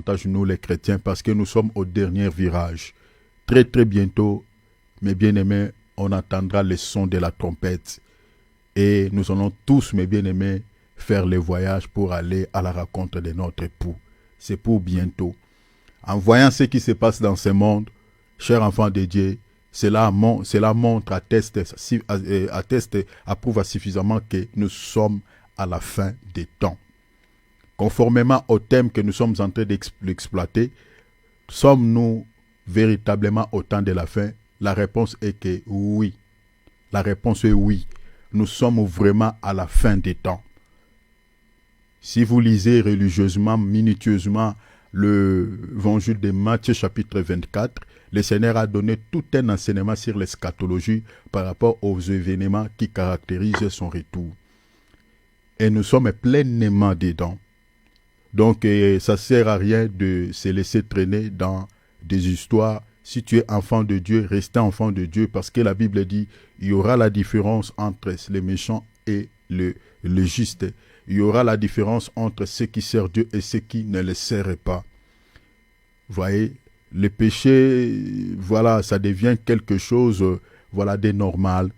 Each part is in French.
davantage nous les chrétiens parce que nous sommes au dernier virage. Très très bientôt, mes bien-aimés, on entendra les sons de la trompette. Et nous allons tous, mes bien-aimés, faire le voyage pour aller à la rencontre de notre époux. C'est pour bientôt. En voyant ce qui se passe dans ce monde, chers enfants de Dieu, cela montre, approuve suffisamment que nous sommes à la fin des temps. Conformément au thème que nous sommes en train d'exploiter, sommes-nous véritablement au temps de la fin? La réponse est que oui. La réponse est oui. Nous sommes vraiment à la fin des temps. Si vous lisez religieusement, minutieusement, l'évangile de Matthieu chapitre 24, le Seigneur a donné tout un enseignement sur l'eschatologie par rapport aux événements qui caractérisent son retour. Et nous sommes pleinement dedans. Donc, ça ne sert à rien de se laisser traîner dans des histoires. Si tu es enfant de Dieu, restez enfant de Dieu, parce que la Bible dit il y aura la différence entre les méchants et le juste. Il y aura la différence entre ceux qui servent Dieu et ceux qui ne le servent pas. Vous voyez, le péché, voilà, ça devient quelque chose, voilà, de normal.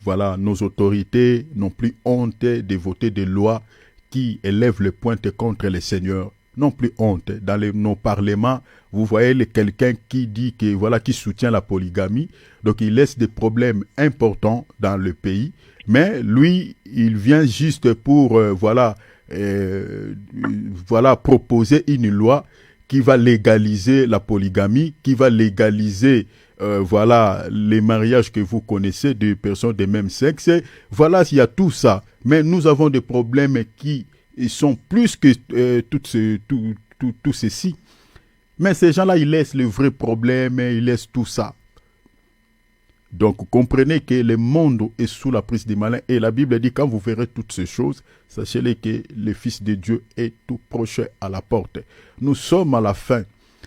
Voilà, nos autorités n'ont plus honte de voter des lois qui élèvent le pointe contre le Seigneur. Non plus honte. Dans nos parlements, vous voyez quelqu'un qui dit que voilà, qui soutient la polygamie. Donc il laisse des problèmes importants dans le pays. Mais lui, il vient juste pour voilà proposer une loi qui va légaliser la polygamie, qui va légaliser voilà les mariages que vous connaissez de personnes de même sexe. Voilà, il y a tout ça. Mais nous avons des problèmes qui sont plus que tout ceci. Mais ces gens-là, ils laissent le vrai problème, ils laissent tout ça. Donc, comprenez que le monde est sous la prise du malin. Et la Bible dit, quand vous verrez toutes ces choses, sachez-les que le Fils de Dieu est tout proche à la porte. Nous sommes à la fin.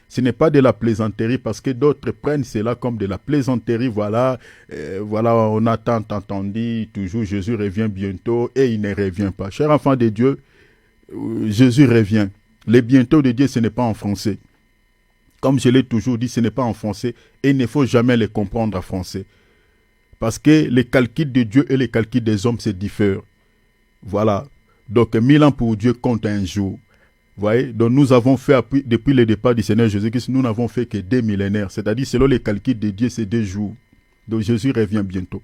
Ce n'est pas de la plaisanterie, parce que d'autres prennent cela comme de la plaisanterie. Voilà, on a tant entendu, toujours Jésus revient bientôt, et il ne revient pas. Chers enfants de Dieu, Jésus revient. Le bientôt de Dieu, ce n'est pas en français. Comme je l'ai toujours dit, ce n'est pas en français, et il ne faut jamais les comprendre en français. Parce que les calculs de Dieu et les calculs des hommes, c'est différent. Voilà. Donc, 1000 ans pour Dieu compte un jour. Vous voyez? Donc, nous avons fait, depuis le départ du Seigneur Jésus-Christ, nous n'avons fait que 2 millénaires. C'est-à-dire, selon les calculs de Dieu, c'est 2 jours. Donc, Jésus revient bientôt.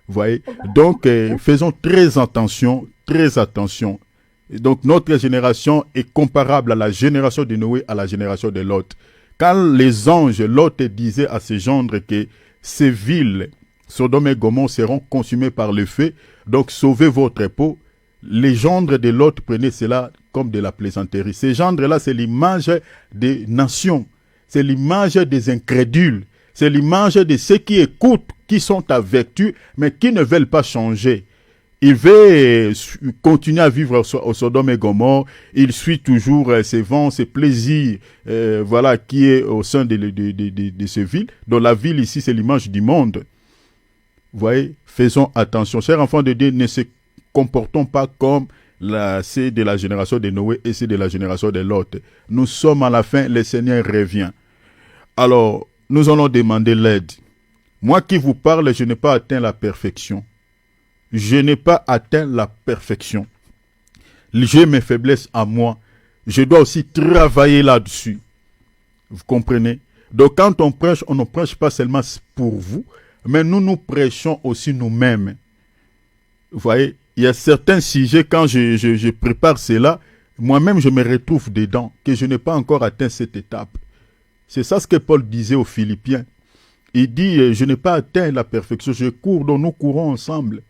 Vous voyez? Donc, faisons très attention, très attention. Et donc, notre génération est comparable à la génération de Noé, à la génération de Lot. Quand les anges, Lot disait à ses gendres que ces villes, Sodome et Gomorrhe, seront consumées par le feu, donc sauvez votre peau, les gendres de Lot prenaient cela comme de la plaisanterie. Ces gendres-là, c'est l'image des nations, c'est l'image des incrédules, c'est l'image de ceux qui écoutent, qui sont à vertu, mais qui ne veulent pas changer. Il veut continuer à vivre au Sodome et Gomorrhe. Il suit toujours ses vents, ses plaisirs, voilà, qui est au sein de ces villes. Donc la ville ici, c'est l'image du monde. Vous voyez, faisons attention. Chers enfants de Dieu, ne se comportons pas comme c'est de la génération de Noé et c'est de la génération de Lot. Nous sommes à la fin, le Seigneur revient. Alors, nous allons demander l'aide. Moi qui vous parle, je n'ai pas atteint la perfection. Je n'ai pas atteint la perfection. J'ai mes faiblesses à moi. Je dois aussi travailler là-dessus. Vous comprenez? Donc quand on prêche, on ne prêche pas seulement pour vous, mais nous prêchons aussi nous-mêmes. Vous voyez, il y a certains sujets, quand je prépare cela, moi-même je me retrouve dedans, que je n'ai pas encore atteint cette étape. C'est ça ce que Paul disait aux Philippiens. Il dit, je n'ai pas atteint la perfection, je cours, donc nous courons ensemble.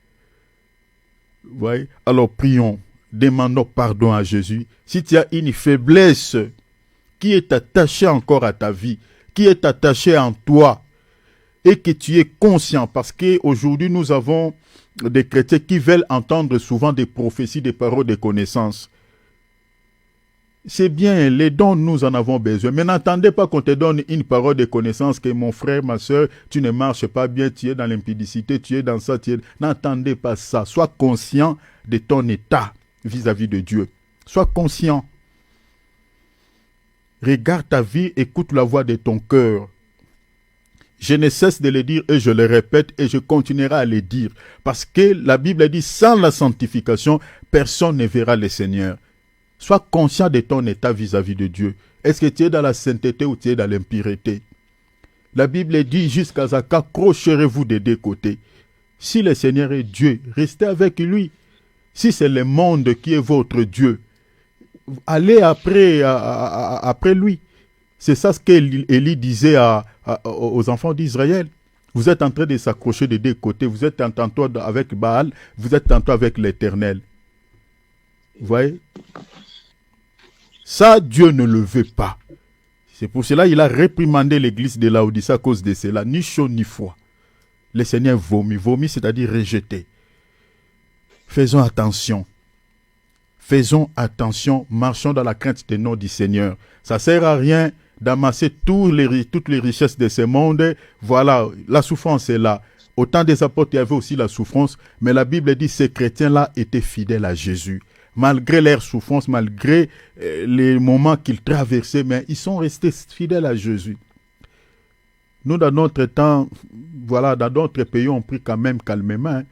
Vous voyez? Alors prions, demandons pardon à Jésus. Si tu as une faiblesse qui est attachée encore à ta vie, qui est attachée en toi, et que tu es conscient, parce qu'aujourd'hui nous avons des chrétiens qui veulent entendre souvent des prophéties, des paroles de connaissance. C'est bien, les dons, nous en avons besoin. Mais n'attendez pas qu'on te donne une parole de connaissance que mon frère, ma soeur, tu ne marches pas bien, tu es dans l'impudicité, tu es dans ça, N'attendez pas ça. Sois conscient de ton état vis-à-vis de Dieu. Sois conscient. Regarde ta vie, écoute la voix de ton cœur. Je ne cesse de le dire et je le répète et je continuerai à le dire. Parce que la Bible dit, sans la sanctification, personne ne verra le Seigneur. Sois conscient de ton état vis-à-vis de Dieu. Est-ce que tu es dans la sainteté ou tu es dans l'impureté? La Bible dit, jusqu'à Zaka, accrocherez-vous des deux côtés. Si le Seigneur est Dieu, restez avec lui. Si c'est le monde qui est votre Dieu, allez après lui. C'est ça ce qu'Élie disait aux enfants d'Israël. Vous êtes en train de s'accrocher des deux côtés. Vous êtes tantôt avec Baal, vous êtes tantôt avec l'Éternel. Vous voyez? Ça, Dieu ne le veut pas. C'est pour cela qu'il a réprimandé l'église de Laodicée à cause de cela. Ni chaud ni froid. Le Seigneur vomit. Vomit, c'est-à-dire rejeter. Faisons attention. Faisons attention. Marchons dans la crainte des noms du Seigneur. Ça ne sert à rien d'amasser toutes les richesses de ce monde. Voilà, la souffrance est là. Au temps des apôtres, il y avait aussi la souffrance. Mais la Bible dit que ces chrétiens-là étaient fidèles à Jésus. Malgré leur souffrance, malgré les moments qu'ils traversaient, mais ils sont restés fidèles à Jésus. Nous, dans notre temps, voilà, dans d'autres pays, on prie quand même calmement. Hein.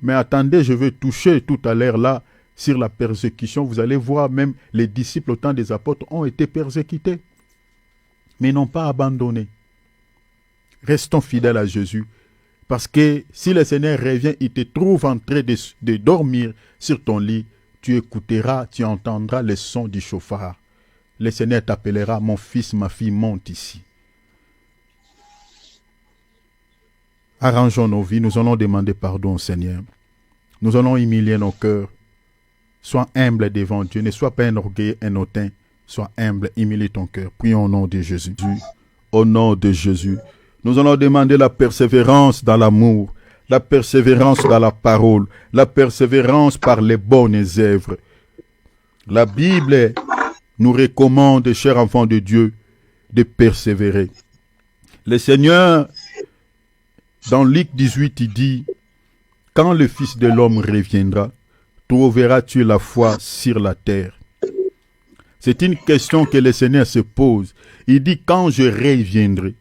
Mais attendez, je vais toucher tout à l'heure là sur la persécution. Vous allez voir, même les disciples au temps des apôtres ont été persécutés. Mais ils n'ont pas abandonné. Restons fidèles à Jésus. Parce que si le Seigneur revient, il te trouve en train de dormir sur ton lit, tu écouteras, tu entendras le son du chauffard. Le Seigneur t'appellera, mon fils, ma fille, monte ici. Arrangeons nos vies, nous allons demander pardon au Seigneur. Nous allons humilier nos cœurs. Sois humble devant Dieu, ne sois pas un orgueil, un hautain. Sois humble, humilie ton cœur. Prions au nom de Jésus. Au nom de Jésus. Nous allons demander la persévérance dans l'amour, la persévérance dans la parole, la persévérance par les bonnes œuvres. La Bible nous recommande, chers enfants de Dieu, de persévérer. Le Seigneur, dans Luc 18, il dit, « Quand le Fils de l'homme reviendra, trouveras-tu la foi sur la terre ?» C'est une question que le Seigneur se pose. Il dit, « Quand je reviendrai,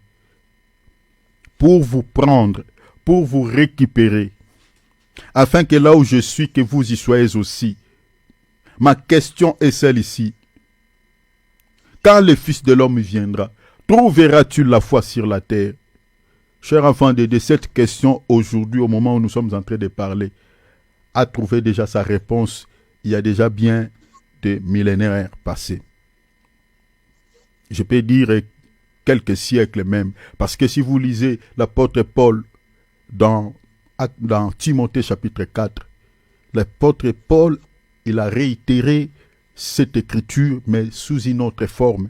pour vous prendre, pour vous récupérer, afin que là où je suis, que vous y soyez aussi. » Ma question est celle-ci. Quand le Fils de l'homme viendra, trouveras-tu la foi sur la terre? Chers enfants de Dieu, cette question aujourd'hui, au moment où nous sommes en train de parler, a trouvé déjà sa réponse il y a déjà bien des millénaires passés. Je peux dire quelques siècles même, parce que si vous lisez l'apôtre Paul dans Timothée chapitre 4, l'apôtre Paul, il a réitéré cette écriture, mais sous une autre forme.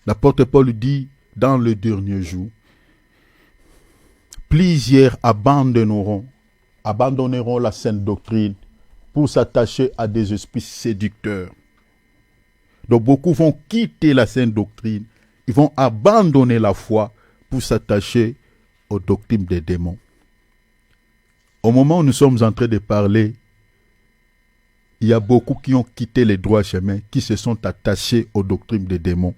L'apôtre Paul dit, dans le dernier jour, plusieurs abandonneront la sainte doctrine pour s'attacher à des esprits séducteurs. Donc beaucoup vont quitter la sainte doctrine, ils vont abandonner la foi pour s'attacher aux doctrines des démons. Au moment où nous sommes en train de parler, il y a beaucoup qui ont quitté les droits chemins, qui se sont attachés aux doctrines des démons.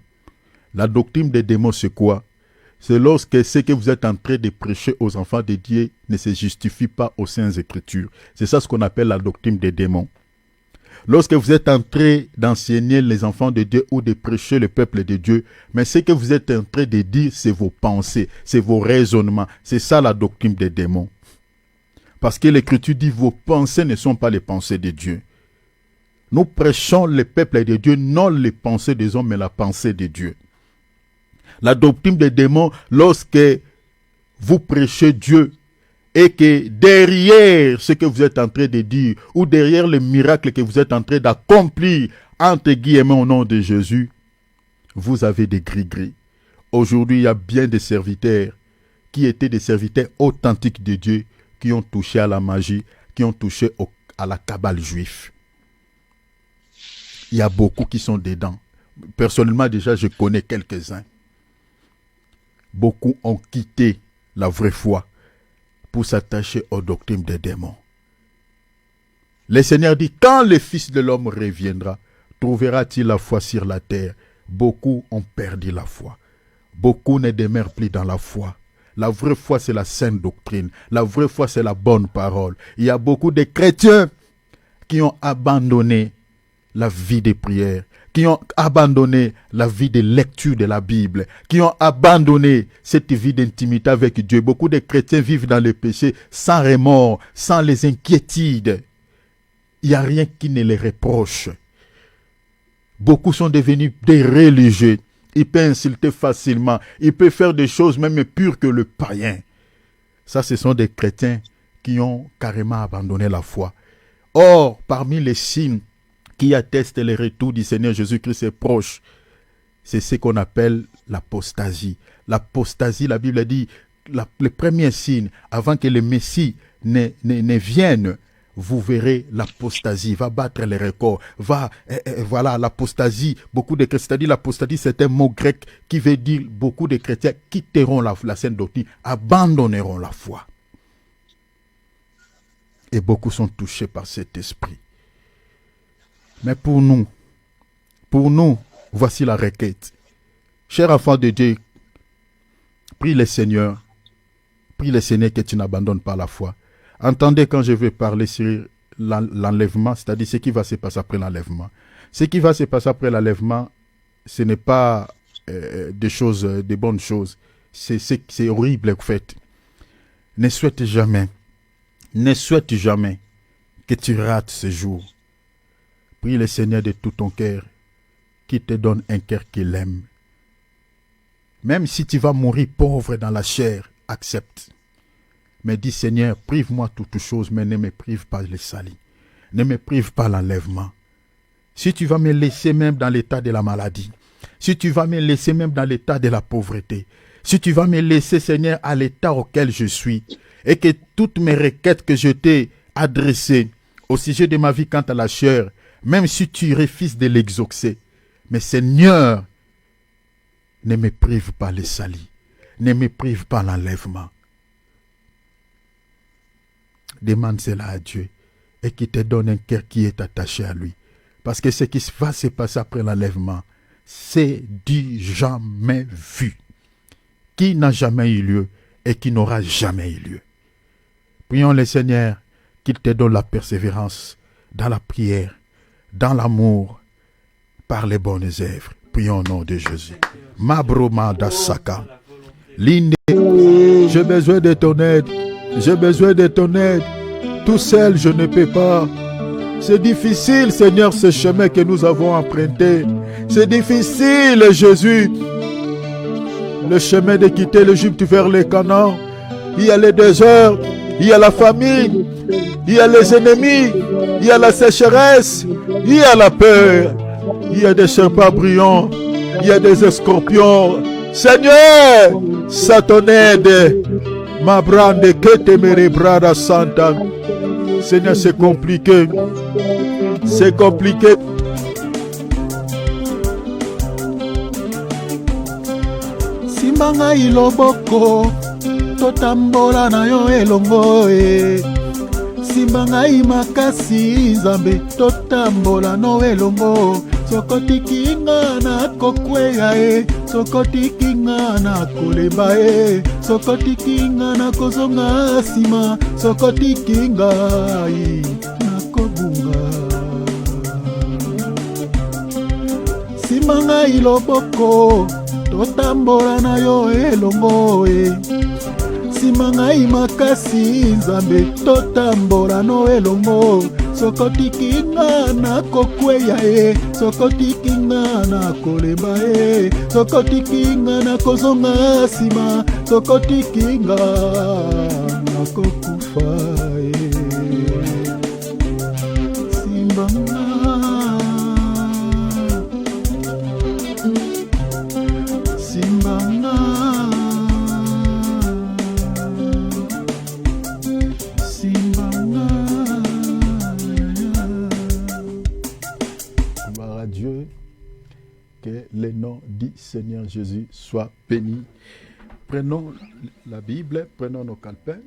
La doctrine des démons, c'est quoi? C'est lorsque ce que vous êtes en train de prêcher aux enfants de Dieu ne se justifie pas aux Saintes Écritures. C'est ça ce qu'on appelle la doctrine des démons. Lorsque vous êtes en train d'enseigner les enfants de Dieu ou de prêcher le peuple de Dieu, mais ce que vous êtes en train de dire, c'est vos pensées, c'est vos raisonnements. C'est ça la doctrine des démons. Parce que l'Écriture dit, vos pensées ne sont pas les pensées de Dieu. Nous prêchons le peuple de Dieu, non les pensées des hommes, mais la pensée de Dieu. La doctrine des démons, lorsque vous prêchez Dieu et que derrière ce que vous êtes en train de dire ou derrière le miracle que vous êtes en train d'accomplir, entre guillemets au nom de Jésus, vous avez des gris-gris. Aujourd'hui, il y a bien des serviteurs qui étaient des serviteurs authentiques de Dieu, qui ont touché à la magie, qui ont touché à la cabale juive. Il y a beaucoup qui sont dedans. Personnellement, déjà, je connais quelques-uns. Beaucoup ont quitté la vraie foi pour s'attacher aux doctrines des démons. Le Seigneur dit, quand le Fils de l'homme reviendra, trouvera-t-il la foi sur la terre? beaucoup ont perdu la foi. Beaucoup ne demeurent plus dans la foi. La vraie foi, c'est la sainte doctrine. La vraie foi, c'est la bonne parole. Il y a beaucoup de chrétiens qui ont abandonné la vie de prière, qui ont abandonné la vie de lecture de la Bible, qui ont abandonné cette vie d'intimité avec Dieu. Beaucoup de chrétiens vivent dans le péché sans remords, sans les inquiétudes. Il n'y a rien qui ne les reproche. Beaucoup sont devenus des religieux. Ils peuvent insulter facilement. Ils peuvent faire des choses même pures que le païen. Ça, ce sont des chrétiens qui ont carrément abandonné la foi. Or, parmi les signes qui attestent le retour du Seigneur Jésus-Christ est proche, c'est ce qu'on appelle l'apostasie. L'apostasie, la Bible dit, le premier signe, avant que le Messie ne vienne, vous verrez l'apostasie, va battre les records, voilà, l'apostasie, beaucoup de chrétiens, c'est-à-dire l'apostasie, c'est un mot grec qui veut dire beaucoup de chrétiens quitteront la sainte doctrine, abandonneront la foi. Et beaucoup sont touchés par cet esprit. Mais pour nous, voici la requête. Cher enfant de Dieu, prie le Seigneur que tu n'abandonnes pas la foi. Entendez quand je vais parler sur l'enlèvement, c'est-à-dire ce qui va se passer après l'enlèvement. Ce qui va se passer après l'enlèvement, ce n'est pas des bonnes choses. C'est horrible en fait. Ne souhaite jamais que tu rates ce jour. Prie le Seigneur de tout ton cœur, qui te donne un cœur qu'il aime. Même si tu vas mourir pauvre dans la chair, accepte. Mais dis Seigneur, prive-moi toutes choses, mais ne me prive pas le salut. Ne me prive pas l'enlèvement. Si tu vas me laisser même dans l'état de la maladie, si tu vas me laisser même dans l'état de la pauvreté, si tu vas me laisser Seigneur à l'état auquel je suis, et que toutes mes requêtes que je t'ai adressées au sujet de ma vie quant à la chair, même si tu refuses de l'exaucer, mais Seigneur, ne me prive pas le salut, ne me prive pas l'enlèvement. Demande cela à Dieu et qu'il te donne un cœur qui est attaché à lui. Parce que ce qui va se passer après l'enlèvement, c'est du jamais vu, qui n'a jamais eu lieu et qui n'aura jamais eu lieu. Prions le Seigneur qu'il te donne la persévérance dans la prière, dans l'amour, par les bonnes œuvres. Prions au nom de Jésus. Mabroma dasaka. Linde, j'ai besoin de ton aide. J'ai besoin de ton aide. Tout seul, je ne peux pas. C'est difficile, Seigneur, ce chemin que nous avons emprunté. C'est difficile, Jésus. Le chemin de quitter l'Égypte vers le Canaan. Il y a les déserts, il y a la famine, il y a les ennemis, il y a la sécheresse, il y a la peur, il y a des serpents brillants, il y a des scorpions. Seigneur, ça ton aide. Ma brande que te mere brada santa. Seigneur, c'est compliqué. C'est compliqué. Simbanga iloboko totambola na yo elongo e. Simbanga imakasi Nzambe totambola no elongo. Sokotikinga na kokweya e, sokotikinga na koleba e, sokotikinga na kozonga nsima, sokotikinga na kobunga. Simbanga iloboko totambola na yo elongo e. Simbanga imakasi Nzambe totambola no elongo. Sokotikinga na kokweya e, sokotikinga na koleba e, sokotikinga na kozonga nsima, sokotikinga na kokufa e. Simbanga Simbanga Dieu, que le nom du Seigneur Jésus soit béni. Prenons la Bible, prenons nos calepins.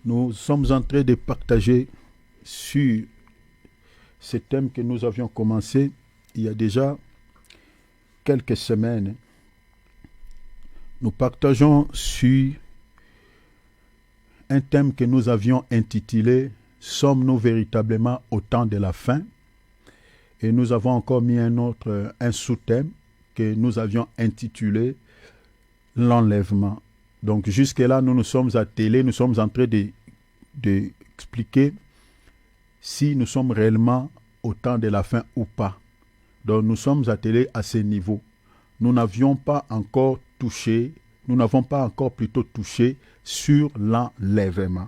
Nous sommes en train de partager sur ce thème que nous avions commencé il y a déjà quelques semaines, nous partageons sur un thème que nous avions intitulé « Sommes-nous véritablement au temps de la fin ?» Et nous avons encore mis un sous-thème que nous avions intitulé « L'enlèvement ». Donc jusque-là, nous nous sommes attelés, nous sommes en train d'expliquer si nous sommes réellement au temps de la fin ou pas. Donc nous sommes attelés à ce niveau. Nous n'avons pas encore touché sur l'enlèvement.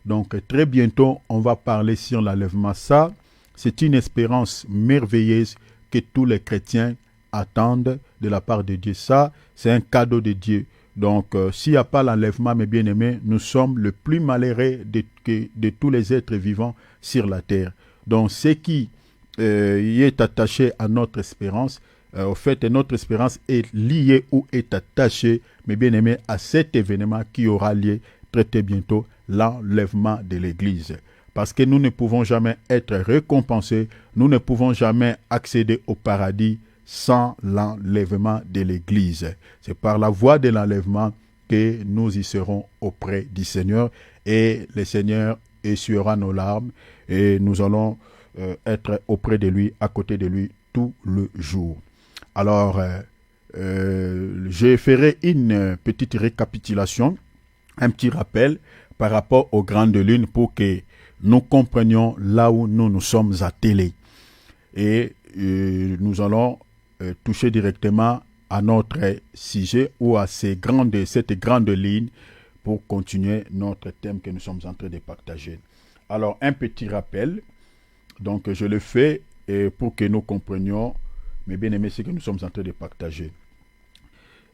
Donc très bientôt, on va parler sur l'enlèvement. Ça, c'est une espérance merveilleuse que tous les chrétiens attendent de la part de Dieu. Ça, c'est un cadeau de Dieu. Donc, s'il n'y a pas l'enlèvement, mes bien-aimés, nous sommes le plus malheureux de tous les êtres vivants sur la terre. Donc, ce qui y est attaché à notre espérance, au fait, notre espérance est liée ou est attachée, mes bien-aimés, à cet événement qui aura lieu très très bientôt, l'enlèvement de l'Église. Parce que nous ne pouvons jamais être récompensés, nous ne pouvons jamais accéder au paradis sans l'enlèvement de l'Église. C'est par la voie de l'enlèvement que nous y serons auprès du Seigneur et le Seigneur essuiera nos larmes et nous allons être auprès de lui, à côté de lui tout le jour. Alors, je ferai une petite récapitulation, un petit rappel par rapport aux grandes lunes pour que nous comprenions là où nous nous sommes attelés. Et nous allons toucher directement à notre sujet ou à cette grande ligne pour continuer notre thème que nous sommes en train de partager. Alors, un petit rappel, donc je le fais pour que nous comprenions, mes bien-aimés, ce que nous sommes en train de partager.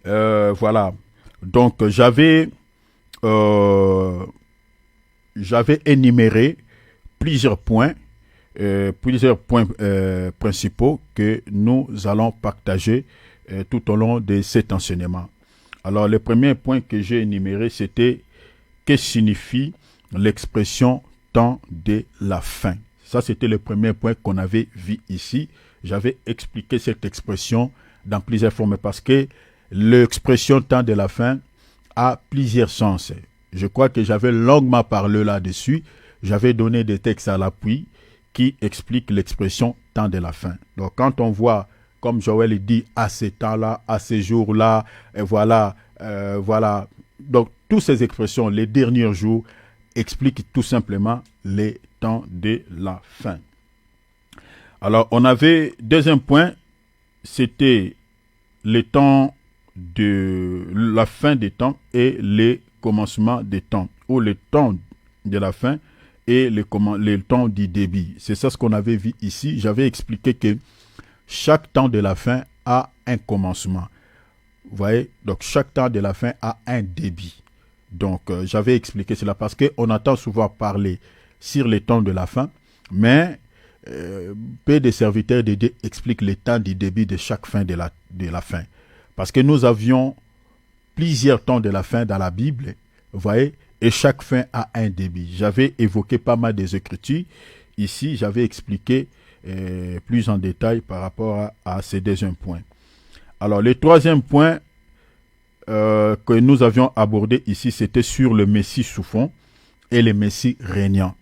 Voilà, donc j'avais énuméré plusieurs points principaux que nous allons partager tout au long de cet enseignement. Alors, le premier point que j'ai énuméré, c'était que signifie l'expression temps de la fin. Ça, c'était le premier point qu'on avait vu ici. J'avais expliqué cette expression dans plusieurs formes parce que l'expression temps de la fin a plusieurs sens. Je crois que j'avais longuement parlé là-dessus. J'avais donné des textes à l'appui qui expliquent l'expression temps de la fin. Donc, quand on voit, comme Joël dit, à ce temps-là, à ces jours-là, et voilà. Donc, toutes ces expressions, les derniers jours, expliquent tout simplement les temps de la fin. Alors, on avait, deuxième point, c'était les temps de la fin des temps et les commencements des temps, ou le temps de la fin et le temps du début. C'est ça ce qu'on avait vu ici. J'avais expliqué que chaque temps de la fin a un commencement. Vous voyez, donc chaque temps de la fin a un début. Donc, j'avais expliqué cela parce qu'on entend souvent parler sur les temps de la fin, mais peu de serviteurs de Dieu expliquent les temps du début de chaque fin de la fin. Parce que nous avions plusieurs temps de la fin dans la Bible, vous voyez, et chaque fin a un début. J'avais évoqué pas mal des Écritures. Ici, j'avais expliqué plus en détail par rapport à ces deuxièmes points. Alors, le troisième point que nous avions abordé ici, c'était sur le Messie souffrant et le Messie régnant.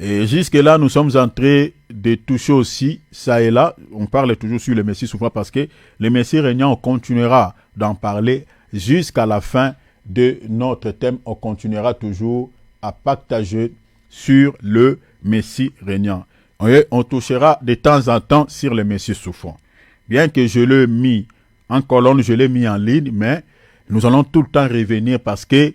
Et jusque-là, nous sommes en train de toucher aussi, ça et là, on parle toujours sur le Messie souffrant parce que le Messie régnant, on continuera d'en parler jusqu'à la fin de notre thème. On continuera toujours à partager sur le Messie régnant. Et on touchera de temps en temps sur le Messie souffrant. Bien que je l'ai mis en colonne, je l'ai mis en ligne, mais nous allons tout le temps revenir parce que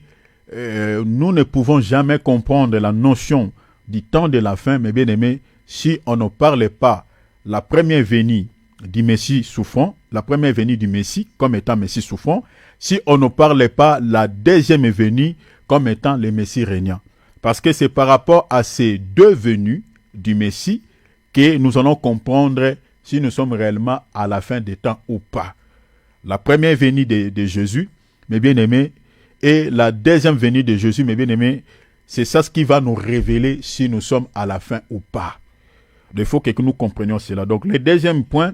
nous ne pouvons jamais comprendre la notion du temps de la fin, mes bien-aimés, si on ne parle pas la première venue du Messie souffrant, la première venue du Messie comme étant Messie souffrant, si on ne parle pas la deuxième venue comme étant le Messie régnant. Parce que c'est par rapport à ces deux venues du Messie que nous allons comprendre si nous sommes réellement à la fin des temps ou pas. La première venue de Jésus, mes bien-aimés, et la deuxième venue de Jésus, mes bien-aimés, c'est ça ce qui va nous révéler si nous sommes à la fin ou pas. Il faut que nous comprenions cela. Donc, le deuxième point,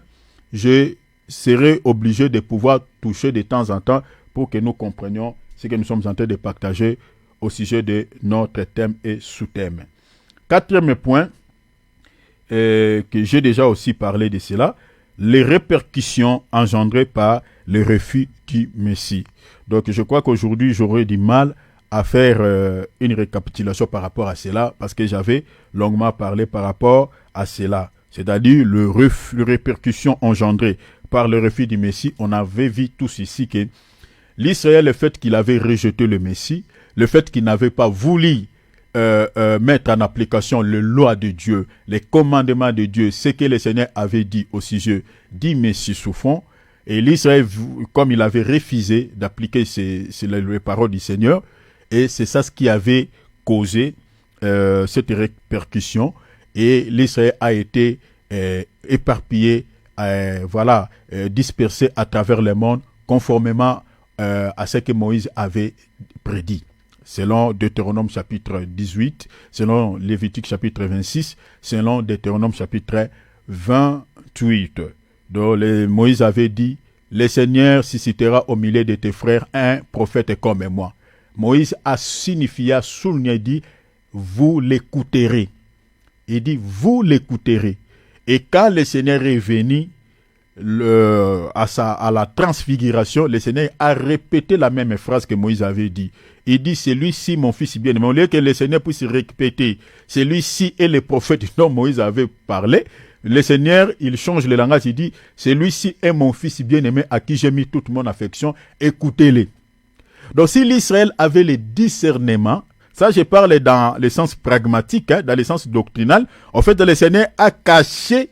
je serait obligé de pouvoir toucher de temps en temps pour que nous comprenions ce que nous sommes en train de partager au sujet de notre thème et sous-thème. Quatrième point, que j'ai déjà aussi parlé de cela, les répercussions engendrées par le refus du Messie. Donc je crois qu'aujourd'hui j'aurais du mal à faire une récapitulation par rapport à cela, parce que j'avais longuement parlé par rapport à cela. C'est-à-dire les répercussions engendrées par le refus du Messie. On avait vu tous ici que l'Israël, le fait qu'il avait rejeté le Messie, le fait qu'il n'avait pas voulu mettre en application les lois de Dieu, les commandements de Dieu, ce que le Seigneur avait dit au sujet du Messie souffrant, et l'Israël, comme il avait refusé d'appliquer les paroles du Seigneur, et c'est ça ce qui avait causé cette répercussion, et l'Israël a été éparpillé, dispersé à travers le monde, conformément à ce que Moïse avait prédit. Selon Deutéronome chapitre 18, selon Lévitique chapitre 26, selon Deutéronome chapitre 28. Donc Moïse avait dit, le Seigneur suscitera au milieu de tes frères un prophète comme moi. Moïse a signifié, souligné, dit, vous l'écouterez. Il dit, vous l'écouterez. Et quand le Seigneur est venu à la transfiguration, le Seigneur a répété la même phrase que Moïse avait dit. Il dit, celui-ci, mon fils bien-aimé. Au lieu que le Seigneur puisse répéter, celui-ci est le prophète dont Moïse avait parlé, le Seigneur, il change le langage, il dit, celui-ci est mon fils bien-aimé à qui j'ai mis toute mon affection, écoutez-le. Donc si l'Israël avait le discernement, ça je parle dans le sens pragmatique, dans le sens doctrinal, en fait le Seigneur a caché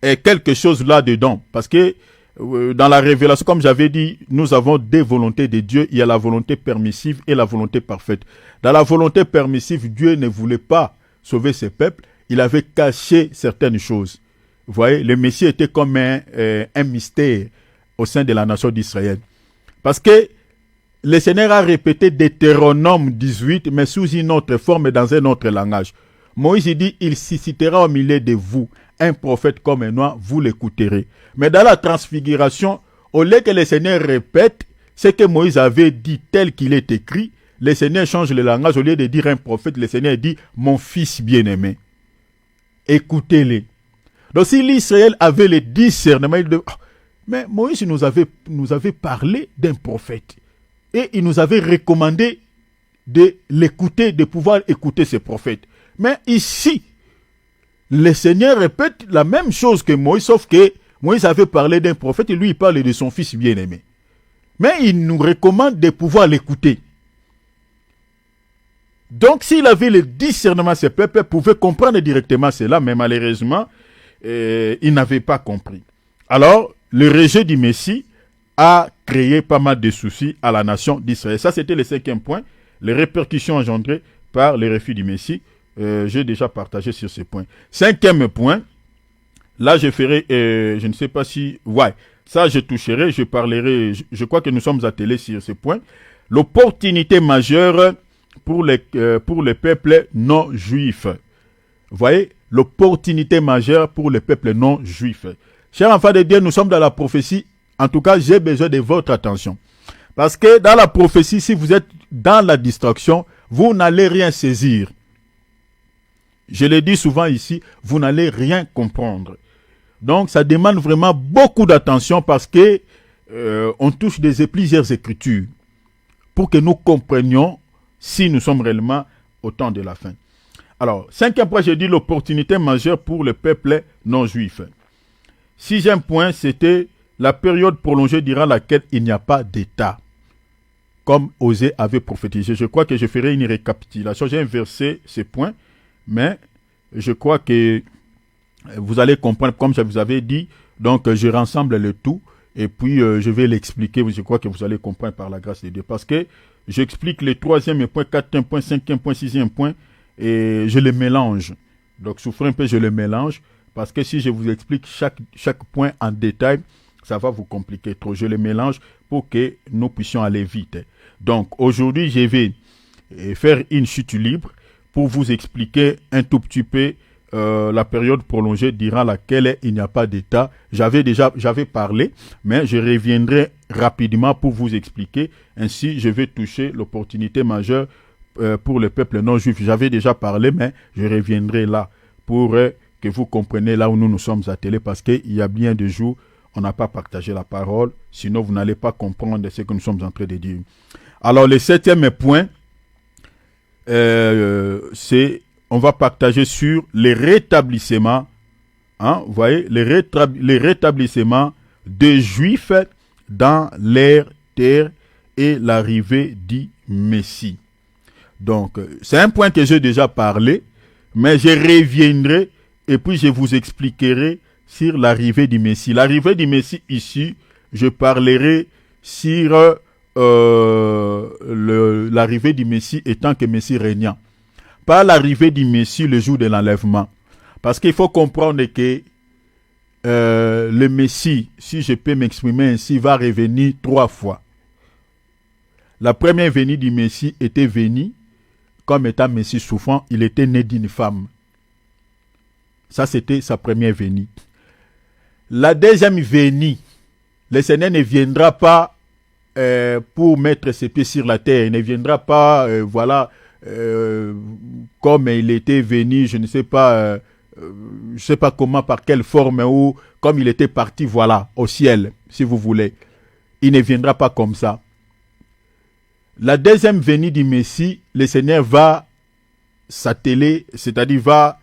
quelque chose là-dedans, parce que dans la révélation, comme j'avais dit, nous avons deux volontés de Dieu, il y a la volonté permissive et la volonté parfaite. Dans la volonté permissive, Dieu ne voulait pas sauver ses peuples, il avait caché certaines choses. Vous voyez, le Messie était comme un mystère au sein de la nation d'Israël. Parce que le Seigneur a répété Deutéronome 18, mais sous une autre forme et dans un autre langage. Moïse dit, il suscitera au milieu de vous un prophète comme moi, vous l'écouterez. Mais dans la transfiguration, au lieu que le Seigneur répète ce que Moïse avait dit tel qu'il est écrit, le Seigneur change le langage. Au lieu de dire un prophète, le Seigneur dit, mon fils bien-aimé. Écoutez-les. Donc si l'Israël avait le discernement, il dit, mais Moïse nous avait parlé d'un prophète. Et il nous avait recommandé de l'écouter, de pouvoir écouter ce prophète. Mais ici, le Seigneur répète la même chose que Moïse, sauf que Moïse avait parlé d'un prophète et lui il parle de son fils bien-aimé. Mais il nous recommande de pouvoir l'écouter. Donc s'il avait le discernement, ce peuple pouvait comprendre directement cela, mais malheureusement, il n'avait pas compris. Alors, le rejet du Messie a créé pas mal de soucis à la nation d'Israël. Ça, c'était le cinquième point, les répercussions engendrées par le refus du Messie. J'ai déjà partagé sur ce point. Cinquième point, là je ferai, je ne sais pas si, ça je toucherai, je parlerai, je crois que nous sommes attelés sur ce point. L'opportunité majeure pour les peuples non juifs. Vous voyez, l'opportunité majeure pour les peuples non juifs. Chers enfants de Dieu, nous sommes dans la prophétie. En tout cas, j'ai besoin de votre attention. Parce que dans la prophétie, si vous êtes dans la distraction, vous n'allez rien saisir. Je le dis souvent ici, vous n'allez rien comprendre. Donc, ça demande vraiment beaucoup d'attention parce que on touche plusieurs écritures pour que nous comprenions si nous sommes réellement au temps de la fin. Alors, cinquième point, j'ai dit l'opportunité majeure pour le peuple non juif. Sixième point, c'était la période prolongée durant laquelle il n'y a pas d'État, comme Osée avait prophétisé. Je crois que je ferai une récapitulation. J'ai inversé ces points, mais je crois que vous allez comprendre, comme je vous avais dit. Donc, je rassemble le tout et puis je vais l'expliquer. Je crois que vous allez comprendre par la grâce de Dieu. Parce que j'explique les troisième point, quatrième point, cinquième point, sixième point et je les mélange. Donc, souffrez un peu, je les mélange. Parce que si je vous explique chaque point en détail, ça va vous compliquer trop. Je les mélange pour que nous puissions aller vite. Donc, aujourd'hui, je vais faire une chute libre pour vous expliquer un tout petit peu la période prolongée durant laquelle il n'y a pas d'État. J'avais parlé, mais je reviendrai rapidement pour vous expliquer. Ainsi, je vais toucher l'opportunité majeure pour le peuple non juif. J'avais déjà parlé, mais je reviendrai là pour que vous compreniez là où nous nous sommes attelés, parce qu'il y a bien des jours, on n'a pas partagé la parole, sinon vous n'allez pas comprendre ce que nous sommes en train de dire. Alors, le 7e point, c'est, on va partager sur les rétablissements, hein, vous voyez, les rétablissements des Juifs dans leur terre et l'arrivée du Messie. Donc, c'est un point que j'ai déjà parlé, mais je reviendrai et puis je vous expliquerai sur l'arrivée du Messie. L'arrivée du Messie ici, je parlerai sur l'arrivée du Messie étant que Messie régnant. Pas l'arrivée du Messie le jour de l'enlèvement. Parce qu'il faut comprendre que le Messie, si je peux m'exprimer ainsi, va revenir 3 fois. La première venue du Messie était venue comme étant Messie souffrant. Il était né d'une femme. Ça, c'était sa première venue. La deuxième venue, le Seigneur ne viendra pas pour mettre ses pieds sur la terre. Il ne viendra pas, comme il était venu, je ne sais pas comment, par quelle forme, ou comme il était parti, au ciel, si vous voulez. Il ne viendra pas comme ça. La deuxième venue du Messie, le Seigneur va s'atteler, c'est-à-dire va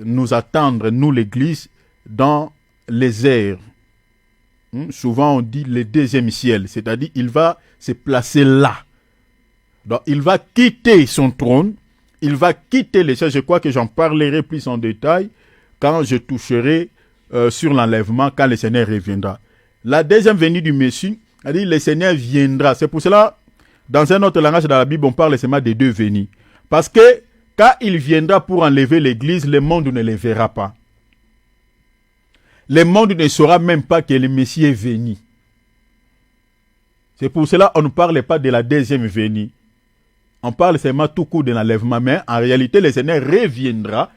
nous attendre, nous l'Église, dans les airs. Souvent on dit le deuxième ciel, c'est-à-dire il va se placer là. Donc il va quitter son trône, il va quitter les cieux. Je crois que j'en parlerai plus en détail quand je toucherai sur l'enlèvement, quand le Seigneur reviendra. La deuxième venue du Messie, c'est-à-dire le Seigneur viendra. C'est pour cela, dans un autre langage dans la Bible, on parle seulement des 2 venues. Parce que quand il viendra pour enlever l'Église, le monde ne le verra pas. Le monde ne saura même pas que le Messie est venu. C'est pour cela qu'on ne parle pas de la deuxième venue. On parle seulement tout court de l'enlèvement, mais en réalité, le Seigneur reviendra,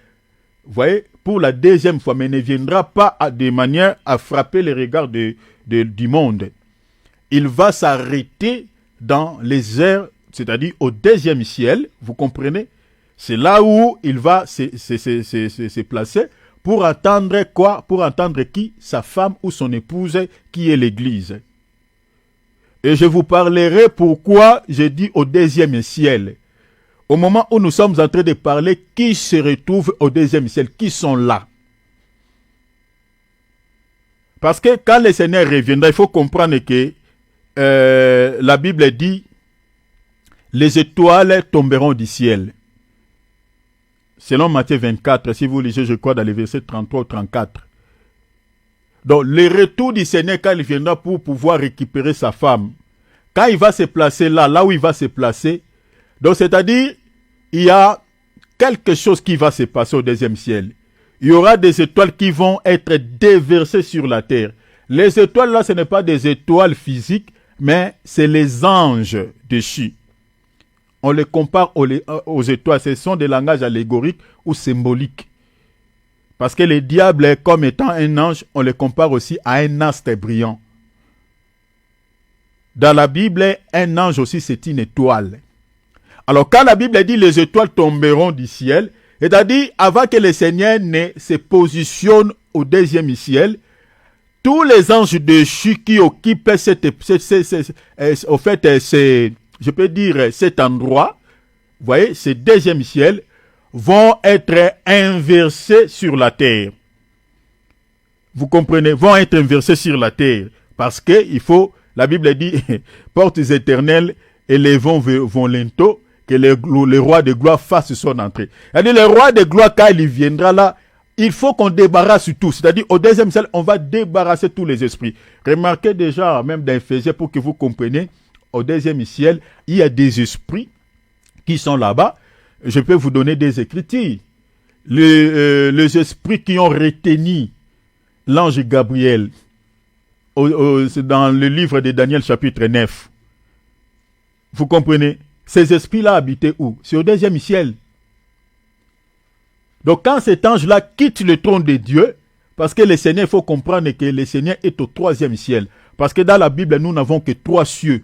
vous voyez, pour la deuxième fois, mais ne viendra pas de manière à frapper les regards du monde. Il va s'arrêter dans les airs, c'est-à-dire au deuxième ciel, vous comprenez? C'est là où il va se placer pour attendre quoi? Pour attendre qui? Sa femme ou son épouse, qui est l'Église. Et je vous parlerai pourquoi je dis au deuxième ciel. Au moment où nous sommes en train de parler, qui se retrouve au deuxième ciel? Qui sont là? Parce que quand le Seigneur reviendra, il faut comprendre que la Bible dit les étoiles tomberont du ciel. Selon Matthieu 24, si vous lisez, je crois, dans les versets 33 ou 34. Donc, le retour du Seigneur, quand il viendra pour pouvoir récupérer sa femme, quand il va se placer là où il va se placer, donc c'est-à-dire, il y a quelque chose qui va se passer au deuxième ciel. Il y aura des étoiles qui vont être déversées sur la terre. Les étoiles là, ce n'est pas des étoiles physiques, mais c'est les anges déchus. On les compare aux étoiles. Ce sont des langages allégoriques ou symboliques. Parce que le diable, comme étant un ange, on le compare aussi à un astre brillant. Dans la Bible, un ange aussi, c'est une étoile. Alors, quand la Bible dit les étoiles tomberont du ciel, c'est-à-dire, avant que le Seigneur ne se positionne au deuxième ciel, tous les anges déchus qui occupent je peux dire cet endroit, vous voyez, ce deuxième ciel, vont être inversés sur la terre. Vous comprenez? Vont être inversés sur la terre. Parce que il faut, la Bible dit, portes éternelles, élevons vos linteaux, que le roi de gloire fasse son entrée. C'est-à-dire, le roi de gloire, quand il viendra là, il faut qu'on débarrasse tout. C'est-à-dire, au deuxième ciel, on va débarrasser tous les esprits. Remarquez déjà, même dans Éphésiens, pour que vous compreniez, au deuxième ciel, il y a des esprits qui sont là-bas. Je peux vous donner des écritures. Les esprits qui ont retenu l'ange Gabriel, c'est dans le livre de Daniel chapitre 9. Vous comprenez? Ces esprits-là habitaient où? C'est au deuxième ciel. Donc quand cet ange-là quitte le trône de Dieu, parce que le Seigneur, il faut comprendre que le Seigneur est au 3e ciel. Parce que dans la Bible, nous n'avons que 3 cieux.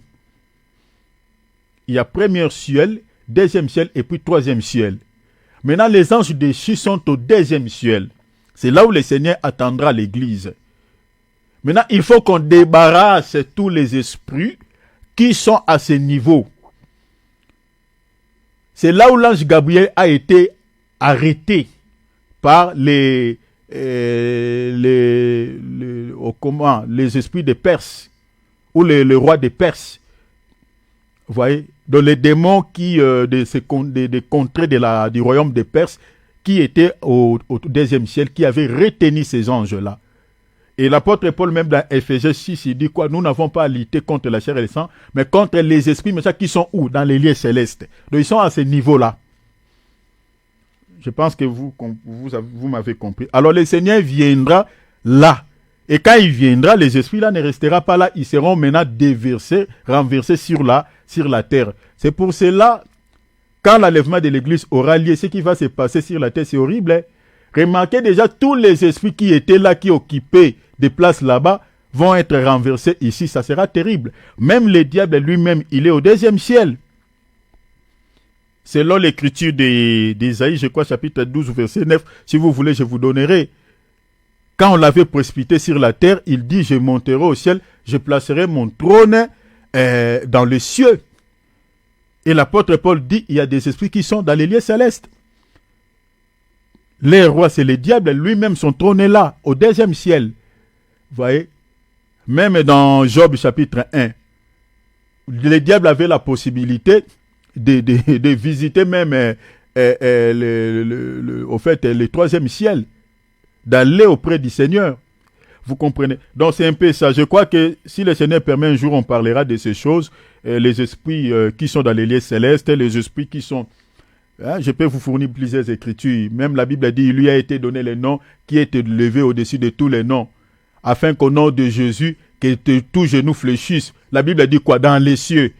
Il y a 1er ciel, 2e ciel et puis 3e ciel. Maintenant, les anges déchus sont au 2e ciel. C'est là où le Seigneur attendra l'Église. Maintenant, il faut qu'on débarrasse tous les esprits qui sont à ce niveau. C'est là où l'ange Gabriel a été arrêté par les esprits des Perses ou le roi des Perses. Vous voyez, dans les démons qui des contrées du royaume des Perses qui étaient au 2e ciel, qui avaient retenu ces anges-là. Et l'apôtre Paul, même dans Éphésiens 6, il dit quoi? Nous n'avons pas à lutter contre la chair et le sang, mais contre les esprits, mais ça qui sont où? Dans les lieux célestes. Donc ils sont à ce niveau-là. Je pense que vous m'avez compris. Alors le Seigneur viendra là. Et quand il viendra, les esprits là ne resteront pas là. Ils seront maintenant déversés, renversés sur la terre. C'est pour cela, quand l'enlèvement de l'église aura lieu, ce qui va se passer sur la terre, c'est horrible. Hein? Remarquez déjà, tous les esprits qui étaient là, qui occupaient des places là-bas, vont être renversés ici. Ça sera terrible. Même le diable lui-même, il est au 2e ciel. Selon l'écriture d'Ésaïe, je crois, chapitre 12, verset 9, si vous voulez, je vous donnerai. Quand on l'avait précipité sur la terre, il dit, je monterai au ciel, je placerai mon trône dans les cieux. Et l'apôtre Paul dit, il y a des esprits qui sont dans les lieux célestes. Les rois, c'est le diable, lui-même, son trône est là, au 2e ciel. Vous voyez? Même dans Job, chapitre 1, le diable avait la possibilité de visiter même au fait, le 3e ciel, d'aller auprès du Seigneur. Vous comprenez? Donc c'est un peu ça. Je crois que si le Seigneur permet, un jour on parlera de ces choses, les esprits qui sont dans les lieux célestes, les esprits qui sont... je peux vous fournir plusieurs écritures. Même la Bible dit, il lui a été donné le nom qui est élevé au-dessus de tous les noms, afin qu'au nom de Jésus, que tout genou fléchisse. La Bible dit quoi? Dans les cieux.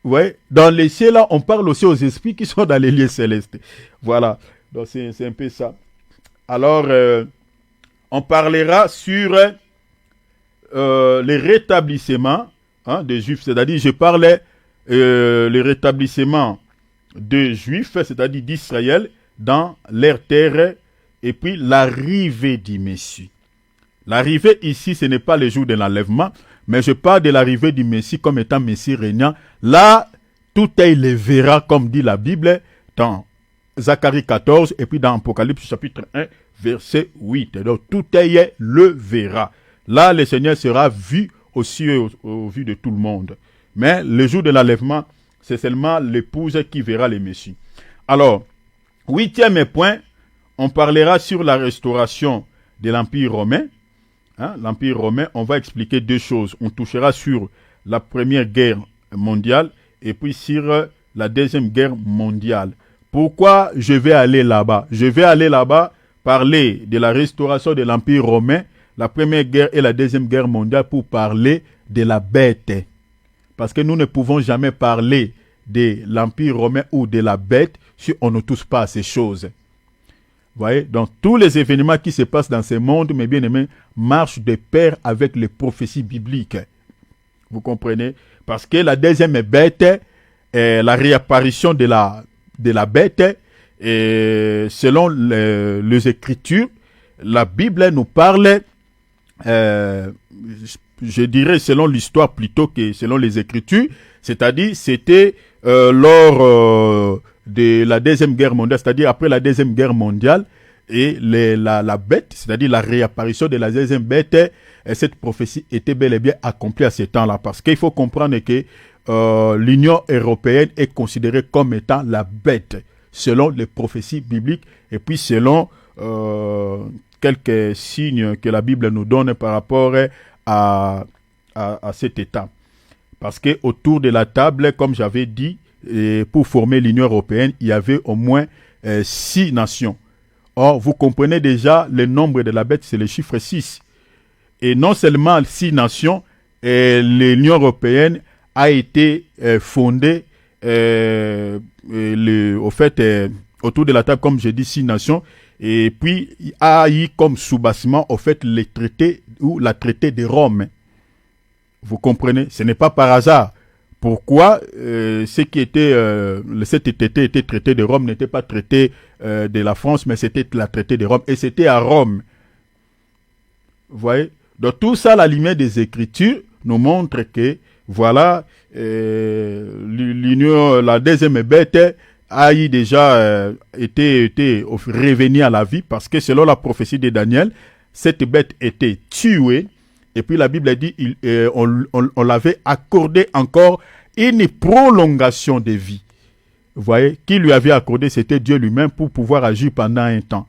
Ouais, dans les cieux, là, on parle aussi aux esprits qui sont dans les lieux célestes. Voilà, donc c'est un peu ça. Alors, on parlera sur les rétablissements des Juifs. C'est-à-dire, je parlais le rétablissement des Juifs, c'est-à-dire d'Israël, dans leur terre, et puis l'arrivée du Messie. L'arrivée ici, ce n'est pas le jour de l'enlèvement, mais je parle de l'arrivée du Messie comme étant Messie régnant. Là, tout œil le verra, comme dit la Bible, dans Zacharie 14, et puis dans Apocalypse chapitre 1, verset 8. Donc, tout œil le verra. Là, le Seigneur sera vu aussi au vu de tout le monde. Mais le jour de l'enlèvement, c'est seulement l'épouse qui verra le Messie. Alors, 8e point, on parlera sur la restauration de l'Empire romain. L'Empire romain, on va expliquer 2 choses. On touchera sur la Première Guerre mondiale et puis sur la Deuxième Guerre mondiale. Pourquoi je vais aller là-bas? Je vais aller là-bas parler de la restauration de l'Empire romain, la Première Guerre et la Deuxième Guerre mondiale pour parler de la bête. Parce que nous ne pouvons jamais parler de l'Empire romain ou de la bête si on ne touche pas à ces choses. Vous voyez, donc tous les événements qui se passent dans ce monde, mes bien-aimés, marchent de pair avec les prophéties bibliques. Vous comprenez? Parce que la deuxième bête, la réapparition de la bête, selon les Écritures, la Bible nous parle, je dirais selon l'histoire plutôt que selon les Écritures, c'est-à-dire c'était lors de la Deuxième Guerre mondiale, c'est-à-dire après la Deuxième Guerre mondiale, et la bête, c'est-à-dire la réapparition de la deuxième bête, cette prophétie était bel et bien accomplie à ce temps-là. Parce qu'il faut comprendre que l'Union européenne est considérée comme étant la bête, selon les prophéties bibliques, et puis selon quelques signes que la Bible nous donne par rapport à cet état. Parce qu'autour de la table, comme j'avais dit, pour former l'Union européenne, il y avait au moins 6 nations. Or, vous comprenez déjà le nombre de la bête, c'est le chiffre 6. Et non seulement 6 nations, l'Union européenne a été fondée autour de la table, comme j'ai dit, 6 nations. Et puis, a eu comme sous-bassement, au fait, les traités ou la traité de Rome. Vous comprenez? Ce n'est pas par hasard. Pourquoi ce qui était, cet traité était traité de Rome n'était pas traité de la France, mais c'était la traité de Rome. Et c'était à Rome. Vous voyez? Donc tout ça, la lumière des Écritures nous montre que, voilà, l'union, la deuxième bête a déjà été revenue à la vie, parce que selon la prophétie de Daniel, cette bête était tuée. Et puis la Bible dit, on l'avait accordé encore une prolongation de vie. Vous voyez, qui lui avait accordé, c'était Dieu lui-même pour pouvoir agir pendant un temps.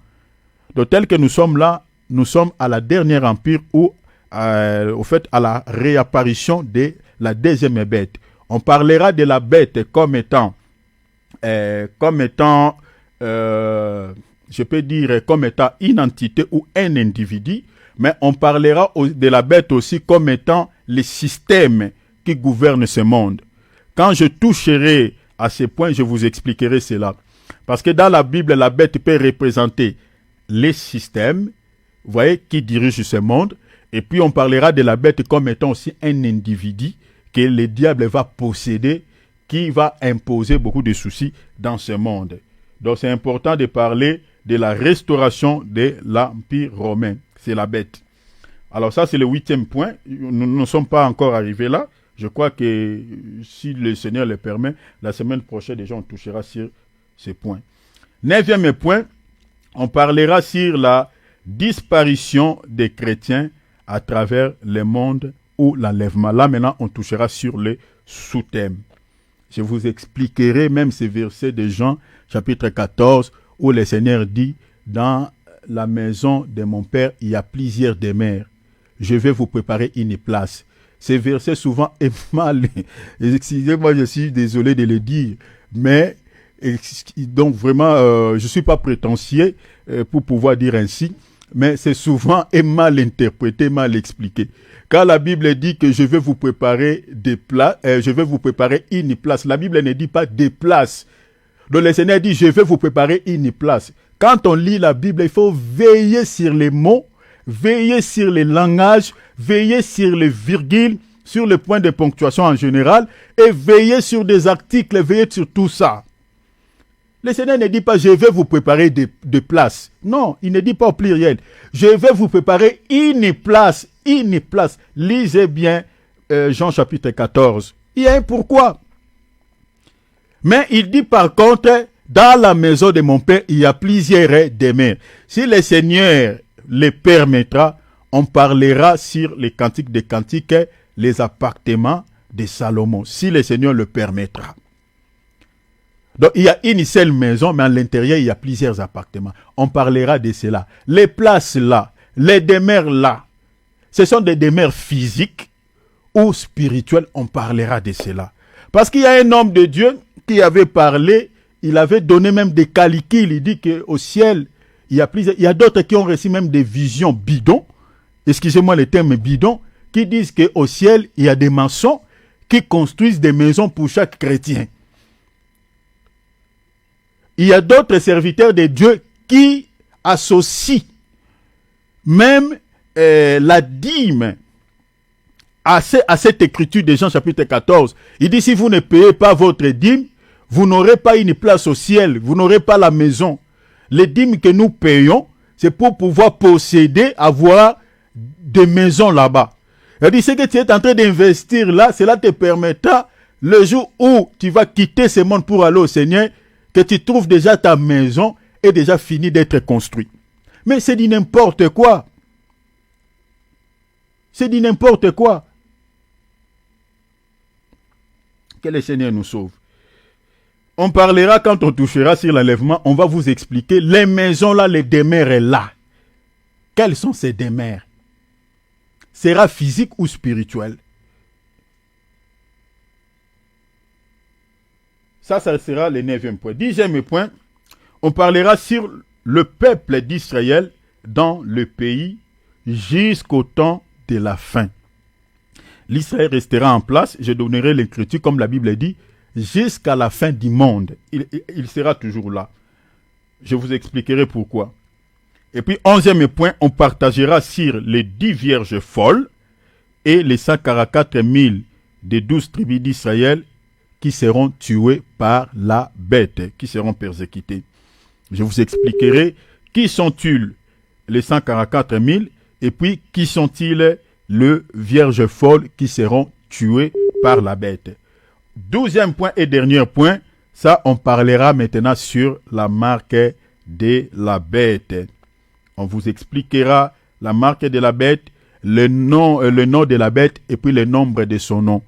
Donc tel que nous sommes là, nous sommes à la dernière empire ou au fait à la réapparition de la deuxième bête. On parlera de la bête comme étant, je peux dire comme étant une entité ou un individu. Mais on parlera de la bête aussi comme étant les systèmes qui gouvernent ce monde. Quand je toucherai à ce point, je vous expliquerai cela. Parce que dans la Bible, la bête peut représenter les systèmes, vous voyez, qui dirigent ce monde. Et puis on parlera de la bête comme étant aussi un individu que le diable va posséder, qui va imposer beaucoup de soucis dans ce monde. Donc c'est important de parler de la restauration de l'Empire romain. C'est la bête. Alors ça, c'est le 8e point. Nous ne sommes pas encore arrivés là. Je crois que si le Seigneur le permet, la semaine prochaine, déjà, on touchera sur ces points. 9e point, on parlera sur la disparition des chrétiens à travers le monde ou l'enlèvement. Là, maintenant, on touchera sur les sous-thèmes. Je vous expliquerai même ces versets de Jean, chapitre 14, où le Seigneur dit, dans la maison de mon Père, il y a plusieurs demeures. Je vais vous préparer une place. Ces versets souvent est mal. Excusez-moi, je suis désolé de le dire. Mais, donc vraiment, je ne suis pas prétentieux pour pouvoir dire ainsi. Mais c'est souvent mal interprété, mal expliqué. Quand la Bible dit que je vais vous préparer des places, je vais vous préparer une place. La Bible ne dit pas des places. Donc le Seigneur dit, je vais vous préparer une place. Quand on lit la Bible, il faut veiller sur les mots, veiller sur les langages, veiller sur les virgules, sur les points de ponctuation en général, et veiller sur des articles, veiller sur tout ça. Le Seigneur ne dit pas, je vais vous préparer des places. Non, il ne dit pas au pluriel. Je vais vous préparer une place, une place. Lisez bien Jean chapitre 14. Il y a un pourquoi. Mais il dit par contre, dans la maison de mon Père, il y a plusieurs demeures. Si le Seigneur le permettra, on parlera sur les cantiques des cantiques, les appartements de Salomon, si le Seigneur le permettra. Donc il y a une seule maison, mais à l'intérieur, il y a plusieurs appartements. On parlera de cela. Les places là, les demeures là, ce sont des demeures physiques ou spirituelles, on parlera de cela. Parce qu'il y a un homme de Dieu qui avait parlé, il avait donné même des calculs, il dit qu'au ciel, il y a d'autres qui ont reçu même des visions bidons, excusez-moi le terme bidon, qui disent qu'au ciel, il y a des maçons qui construisent des maisons pour chaque chrétien. Il y a d'autres serviteurs de Dieu qui associent même la dîme à cette écriture de Jean chapitre 14. Il dit, si vous ne payez pas votre dîme, vous n'aurez pas une place au ciel, vous n'aurez pas la maison. Les dîmes que nous payons, c'est pour pouvoir posséder, avoir des maisons là-bas. Il dit, ce que tu es en train d'investir là, cela te permettra, le jour où tu vas quitter ce monde pour aller au Seigneur, que tu trouves déjà ta maison est déjà finie d'être construite. Mais c'est dit n'importe quoi. C'est dit n'importe quoi. Que le Seigneur nous sauve. On parlera quand on touchera sur l'enlèvement, on va vous expliquer les maisons là, les demeures là. Quelles sont ces demeures? Sera physique ou spirituel? Ça sera le 9e point. 10e point, on parlera sur le peuple d'Israël dans le pays jusqu'au temps de la fin. L'Israël restera en place, je donnerai l'écriture comme la Bible dit, jusqu'à la fin du monde. Il sera toujours là. Je vous expliquerai pourquoi. Et puis, 11e point, on partagera sur les 10 vierges folles et les 144 000 des 12 tribus d'Israël qui seront tués par la bête, qui seront persécutés. Je vous expliquerai qui sont-ils les 144 000 et puis qui sont-ils les vierges folles qui seront tuées par la bête. 12e point et dernier point, ça on parlera maintenant sur la marque de la bête. On vous expliquera la marque de la bête, le nom de la bête et puis le nombre de son nom.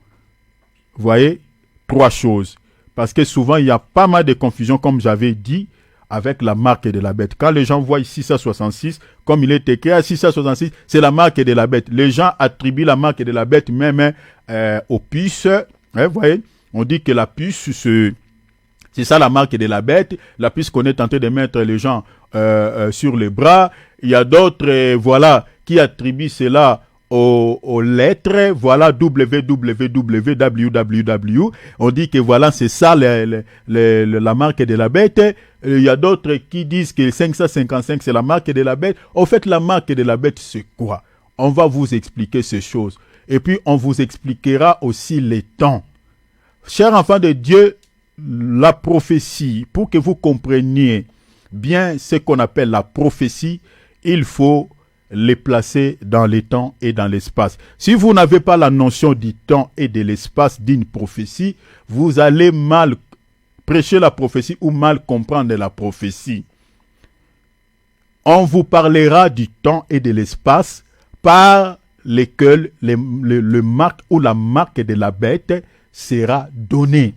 Vous voyez, 3 choses. Parce que souvent, il y a pas mal de confusion, comme j'avais dit, avec la marque de la bête. Quand les gens voient 666, comme il est écrit à 666, c'est la marque de la bête. Les gens attribuent la marque de la bête même aux puces. Vous voyez, on dit que la puce, c'est ça la marque de la bête. La puce qu'on est en train de mettre les gens sur les bras. Il y a d'autres, voilà, qui attribuent cela aux lettres, voilà, www. On dit que voilà, c'est ça la marque de la bête. Il y a d'autres qui disent que 555 c'est la marque de la bête. En fait, la marque de la bête, c'est quoi? On va vous expliquer ces choses. Et puis, on vous expliquera aussi les temps. Chers enfants de Dieu, la prophétie, pour que vous compreniez bien ce qu'on appelle la prophétie, il faut les placer dans les temps et dans l'espace. Si vous n'avez pas la notion du temps et de l'espace d'une prophétie, vous allez mal prêcher la prophétie ou mal comprendre la prophétie. On vous parlera du temps et de l'espace par lesquels le marque ou la marque de la bête sera donnée.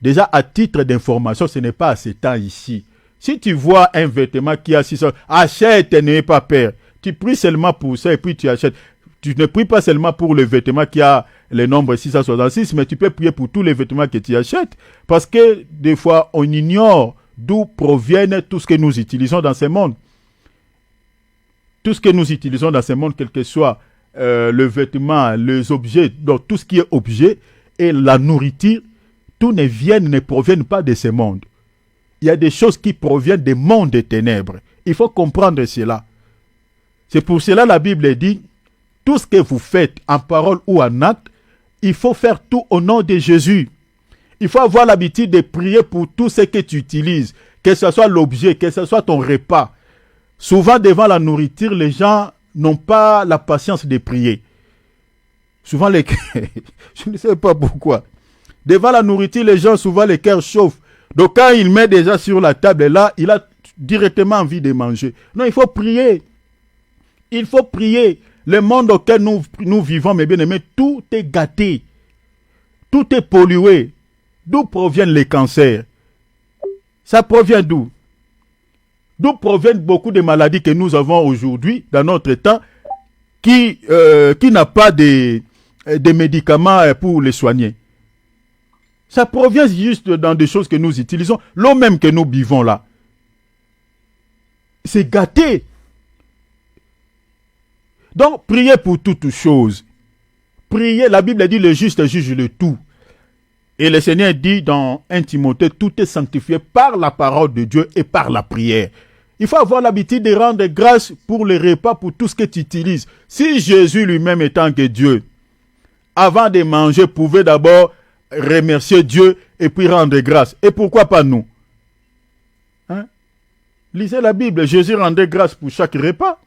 Déjà, à titre d'information, ce n'est pas à ce temps ici. Si tu vois un vêtement qui a 600, achète et n'aie pas peur. Tu pries seulement pour ça et puis tu achètes. Tu ne pries pas seulement pour le vêtement qui a le nombre 666, mais tu peux prier pour tous les vêtements que tu achètes. Parce que des fois, on ignore d'où proviennent tout ce que nous utilisons dans ce monde. Tout ce que nous utilisons dans ce monde, quel que soit le vêtement, les objets, donc tout ce qui est objet et la nourriture, tout ne proviennent pas de ce monde. Il y a des choses qui proviennent des mondes des ténèbres. Il faut comprendre cela. C'est pour cela la Bible dit, tout ce que vous faites en parole ou en acte, il faut faire tout au nom de Jésus. Il faut avoir l'habitude de prier pour tout ce que tu utilises, que ce soit l'objet, que ce soit ton repas. Souvent, devant la nourriture, les gens n'ont pas la patience de prier. Souvent, je ne sais pas pourquoi. Devant la nourriture, les gens, souvent, les cœurs chauffent. Donc, quand il met déjà sur la table, là, il a directement envie de manger. Non, il faut prier. Il faut prier. Le monde auquel nous vivons, mes bien-aimés, tout est gâté. Tout est pollué. D'où proviennent les cancers? Ça provient d'où? D'où proviennent beaucoup de maladies que nous avons aujourd'hui, dans notre temps, qui n'a pas de médicaments pour les soigner? Ça provient juste dans des choses que nous utilisons. L'eau même que nous buvons là, c'est gâté. Donc, priez pour toutes choses. Priez, la Bible dit, le juste juge le tout. Et le Seigneur dit dans 1 Timothée, tout est sanctifié par la parole de Dieu et par la prière. Il faut avoir l'habitude de rendre grâce pour les repas, pour tout ce que tu utilises. Si Jésus lui-même étant que Dieu, avant de manger, pouvait d'abord remercier Dieu et puis rendre grâce. Et pourquoi pas nous? Hein? Lisez la Bible, Jésus rendait grâce pour chaque repas.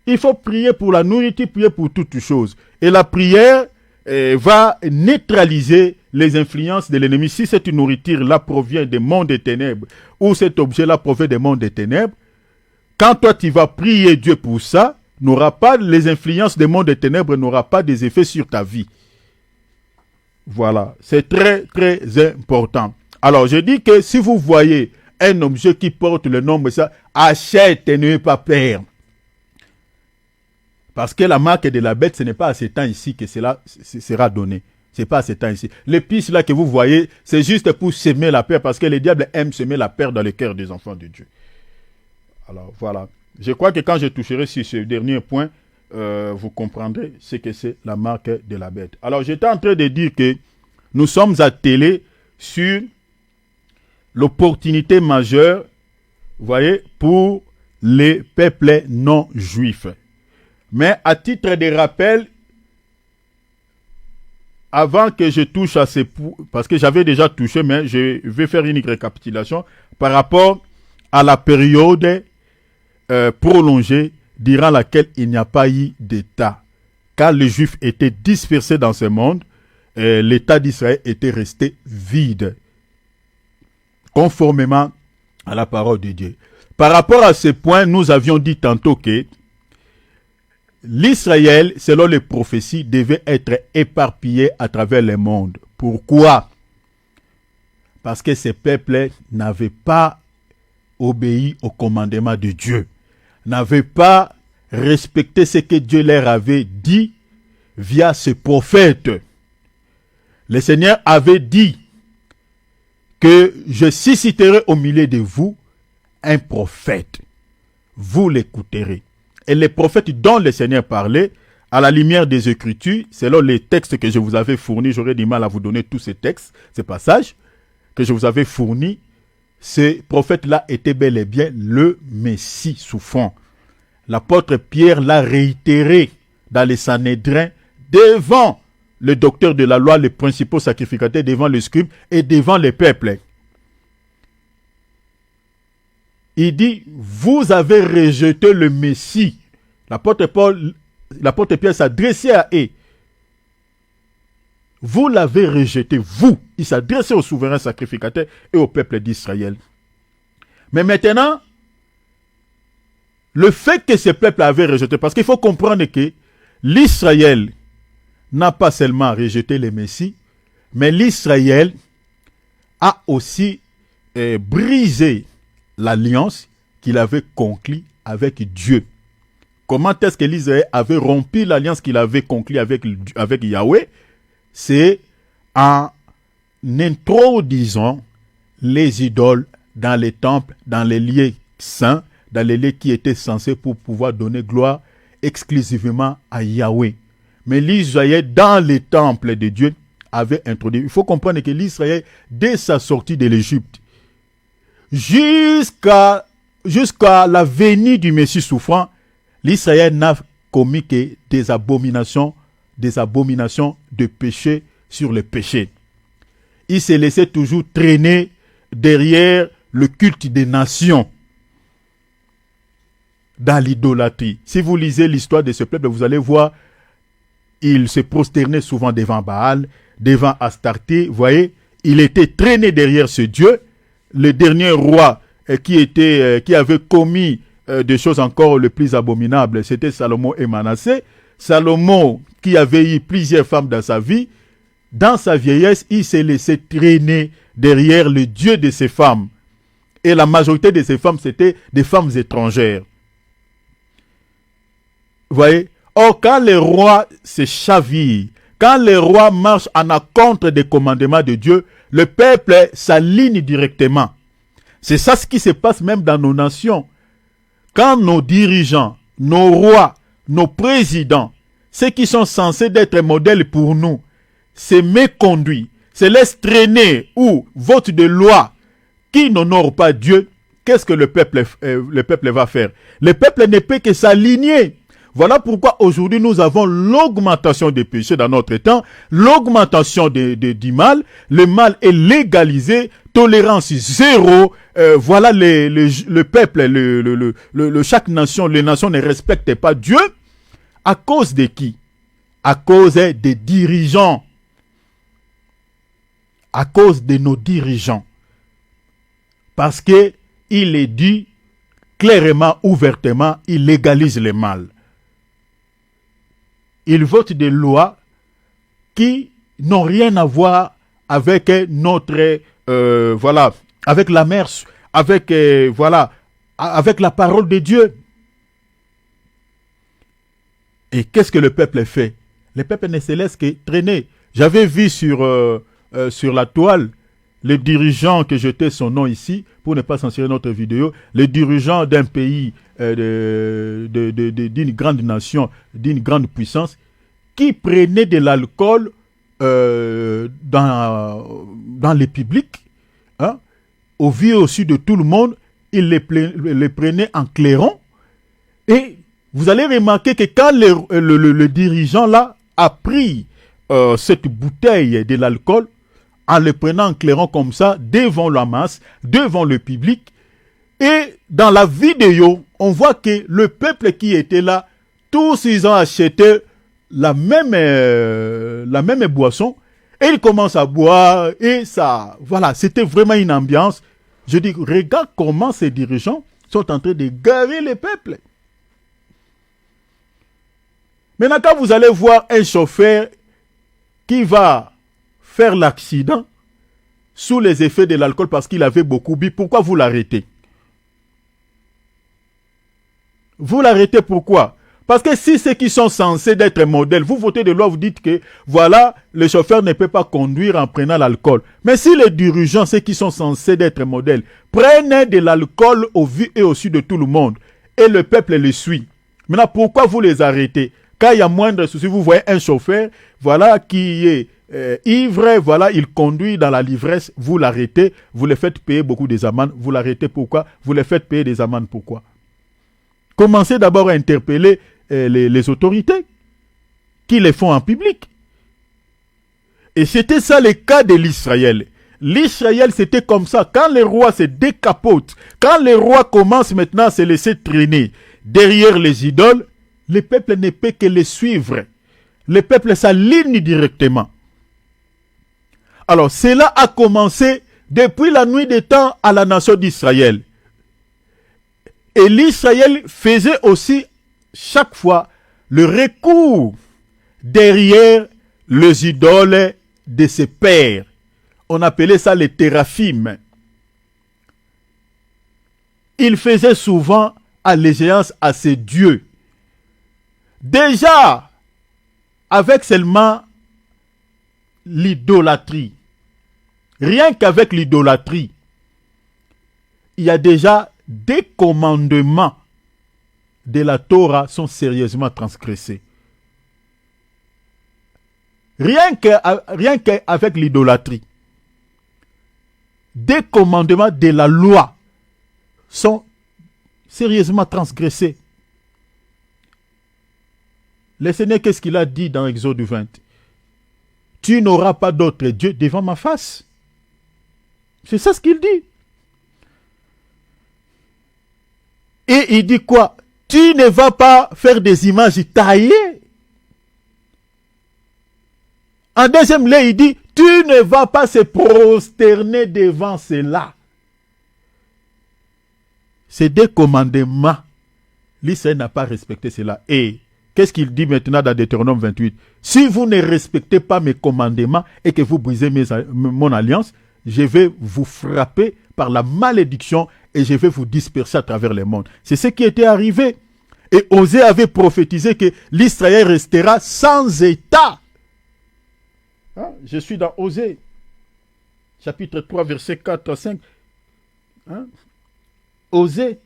Il faut prier pour la nourriture, prier pour toutes choses. Et la prière va neutraliser les influences de l'ennemi. Si cette nourriture-là provient des mondes des ténèbres, ou cet objet-là provient des mondes des ténèbres, quand toi tu vas prier Dieu pour ça, les influences des mondes des ténèbres n'auront pas des effets sur ta vie. Voilà, c'est très très important. Alors je dis que si vous voyez un objet qui porte le nombre ça, achète et n'ayez pas peur. Parce que la marque de la bête, ce n'est pas à ce temps ici que cela sera donné. Ce n'est pas à ce temps ici. L'épice là que vous voyez, c'est juste pour semer la peur, parce que le diable aime semer la peur dans le cœur des enfants de Dieu. Alors voilà. Je crois que quand je toucherai sur ce dernier point, vous comprendrez ce que c'est la marque de la bête. Alors j'étais en train de dire que nous sommes attelés sur l'opportunité majeure, vous voyez, pour les peuples non juifs. Mais à titre de rappel, avant que je touche à ces points, parce que j'avais déjà touché, mais je vais faire une récapitulation par rapport à la période prolongée durant laquelle il n'y a pas eu d'État. Car les Juifs étaient dispersés dans ce monde, l'État d'Israël était resté vide, conformément à la parole de Dieu. Par rapport à ce point, nous avions dit tantôt que l'Israël, selon les prophéties, devait être éparpillé à travers le monde. Pourquoi? Parce que ces peuples n'avaient pas obéi au commandement de Dieu, n'avaient pas respecté ce que Dieu leur avait dit via ses prophètes. Le Seigneur avait dit que je susciterai au milieu de vous un prophète. Vous l'écouterez. Et les prophètes dont le Seigneur parlait, à la lumière des Écritures, selon les textes que je vous avais fournis, j'aurais du mal à vous donner tous ces textes, ces passages que je vous avais fournis, ces prophètes-là étaient bel et bien le Messie souffrant. L'apôtre Pierre l'a réitéré dans les Sanhédrins devant le docteur de la loi, les principaux sacrificateurs, devant les scribes et devant les peuples. Il dit, vous avez rejeté le Messie. L'apôtre Pierre s'adressait à eux. Vous l'avez rejeté, vous. Il s'adressait au souverain sacrificateur et au peuple d'Israël. Mais maintenant, le fait que ce peuple avait rejeté, parce qu'il faut comprendre que l'Israël n'a pas seulement rejeté le Messie, mais l'Israël a aussi brisé l'alliance qu'il avait conclue avec Dieu. Comment est-ce que l'Israël avait rompu l'alliance qu'il avait conclue avec Yahweh? C'est en introduisant les idoles dans les temples, dans les lieux saints, dans les lieux qui étaient censés pour pouvoir donner gloire exclusivement à Yahweh. Mais l'Israël, dans les temples de Dieu, avait introduit. Il faut comprendre que l'Israël, dès sa sortie de l'Égypte, jusqu'à la venue du Messie souffrant, l'Israël n'a commis que des abominations de péché sur le péché. Il s'est laissé toujours traîner derrière le culte des nations, dans l'idolâtrie. Si vous lisez l'histoire de ce peuple, vous allez voir, il se prosternait souvent devant Baal, devant Astarté. Vous voyez, il était traîné derrière ce Dieu. Le dernier roi qui avait commis des choses encore les plus abominables, c'était Salomon et Manassé. Salomon, qui avait eu plusieurs femmes dans sa vie, dans sa vieillesse, il s'est laissé traîner derrière le Dieu de ces femmes. Et la majorité de ces femmes, c'était des femmes étrangères. Vous voyez? Or, quand les rois se chavirent, quand les rois marchent en encontre des commandements de Dieu, le peuple s'aligne directement. C'est ça ce qui se passe même dans nos nations. Quand nos dirigeants, nos rois, nos présidents, ceux qui sont censés être modèles pour nous, se méconduisent, se laissent traîner ou votent de lois qui n'honorent pas Dieu, qu'est-ce que le peuple va faire? Le peuple ne peut que s'aligner. Voilà pourquoi aujourd'hui nous avons l'augmentation des péchés dans notre temps, l'augmentation du mal. Le mal est légalisé, tolérance zéro. Voilà le peuple, chaque nation, les nations ne respectent pas Dieu. À cause de qui? À cause des dirigeants. À cause de nos dirigeants. Parce que il est dit clairement, ouvertement, il légalise le mal. Ils votent des lois qui n'ont rien à voir avec notre, avec la mère, avec la parole de Dieu. Et qu'est-ce que le peuple fait? Le peuple ne se laisse que traîner. J'avais vu sur la toile le dirigeant, que jetait son nom ici, pour ne pas censurer notre vidéo, le dirigeant d'un pays, d'une grande nation, d'une grande puissance, qui prenait de l'alcool dans les publics, hein, au vu et au su de tout le monde, il les prenait en clairon. Et vous allez remarquer que quand le dirigeant là a pris cette bouteille de l'alcool, en le prenant en clairon comme ça, devant la masse, devant le public, et dans la vidéo, on voit que le peuple qui était là, tous ils ont acheté la même boisson, et ils commencent à boire, et ça, voilà, c'était vraiment une ambiance. Je dis, regarde comment ces dirigeants sont en train de gaver le peuple. Maintenant, quand vous allez voir un chauffeur qui va faire l'accident sous les effets de l'alcool parce qu'il avait beaucoup bu, pourquoi vous l'arrêtez? Vous l'arrêtez pourquoi? Parce que si ceux qui sont censés d'être modèles, vous votez de loi, vous dites que voilà, le chauffeur ne peut pas conduire en prenant l'alcool. Mais si les dirigeants, ceux qui sont censés d'être modèles, prennent de l'alcool au vu et au su de tout le monde, et le peuple les suit, maintenant pourquoi vous les arrêtez? Quand il y a moindre souci, vous voyez un chauffeur, voilà, qui est ivre, voilà, il conduit dans la livresse, vous l'arrêtez, vous le faites payer beaucoup des amendes, vous l'arrêtez pourquoi? Vous le faites payer des amendes pourquoi? Commencez d'abord à interpeller les autorités qui les font en public. Et c'était ça le cas de l'Israël. L'Israël, c'était comme ça. Quand les rois se décapotent, quand les rois commencent maintenant à se laisser traîner derrière les idoles, le peuple ne peut que les suivre. Le peuple s'aligne directement. Alors, cela a commencé depuis la nuit des temps à la nation d'Israël. Et l'Israël faisait aussi chaque fois le recours derrière les idoles de ses pères. On appelait ça les téraphim. Il faisait souvent allégeance à ces dieux. Déjà, avec seulement l'idolâtrie, rien qu'avec l'idolâtrie, il y a déjà des commandements de la Torah sont sérieusement transgressés. Rien qu'avec l'idolâtrie, des commandements de la loi sont sérieusement transgressés. Le Seigneur, qu'est-ce qu'il a dit dans Exode 20? Tu n'auras pas d'autre Dieu devant ma face. C'est ça ce qu'il dit. Et il dit quoi? Tu ne vas pas faire des images taillées. En deuxième lieu, il dit, tu ne vas pas se prosterner devant cela. Ces deux commandements, l'Israël n'a pas respecté cela. Et qu'est-ce qu'il dit maintenant dans Deutéronome 28? Si vous ne respectez pas mes commandements et que vous brisez mon alliance, je vais vous frapper par la malédiction et je vais vous disperser à travers le monde. C'est ce qui était arrivé. Et Osée avait prophétisé que l'Israël restera sans État. Hein? Je suis dans Osée, chapitre 3, verset 4 à 5. Hein? Osée,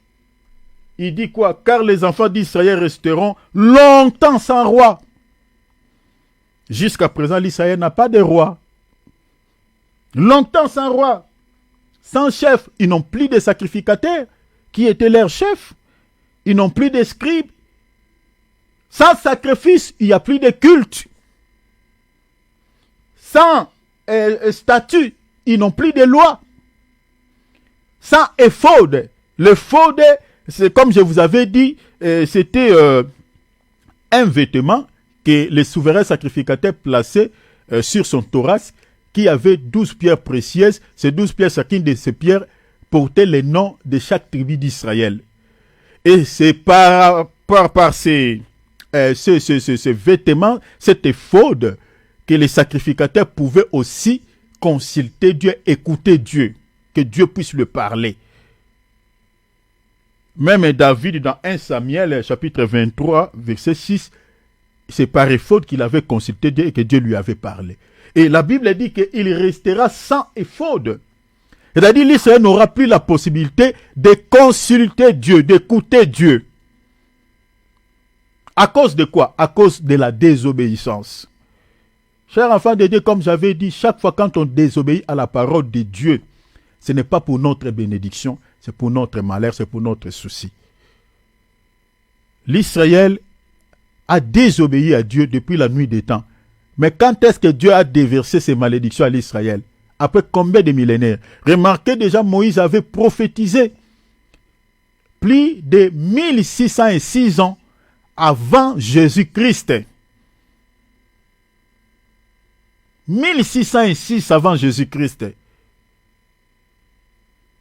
il dit quoi? Car les enfants d'Israël resteront longtemps sans roi. Jusqu'à présent, l'Israël n'a pas de roi. Longtemps sans roi. Sans chef, ils n'ont plus de sacrificateurs qui étaient leurs chefs. Ils n'ont plus de scribes. Sans sacrifice, il n'y a plus de culte. Sans statut, ils n'ont plus de loi. Sans éphod. Le éphod, c'est comme je vous avais dit, c'était un vêtement que les souverains sacrificateurs plaçaient sur son thorax, qui avait 12 pierres précieuses. Ces 12 pierres, chacune de ces pierres portait les noms de chaque tribu d'Israël. Et c'est par ces vêtements, cet éphod, que les sacrificateurs pouvaient aussi consulter Dieu, écouter Dieu, que Dieu puisse lui parler. Même David, dans 1 Samuel, chapitre 23, verset 6, c'est par éphod qu'il avait consulté Dieu et que Dieu lui avait parlé. Et la Bible dit qu'il restera sans éphod. C'est-à-dire l'Israël n'aura plus la possibilité de consulter Dieu, d'écouter Dieu. À cause de quoi? À cause de la désobéissance. Chers enfants de Dieu, comme j'avais dit, chaque fois quand on désobéit à la parole de Dieu, Ce n'est pas pour notre bénédiction, c'est pour notre malheur, c'est pour notre souci. L'Israël a désobéi à Dieu depuis la nuit des temps. Mais quand est-ce que Dieu a déversé ses malédictions à l'Israël? Après combien de millénaires? Remarquez déjà, Moïse avait prophétisé plus de 1606 ans avant Jésus-Christ. 1606 avant Jésus-Christ.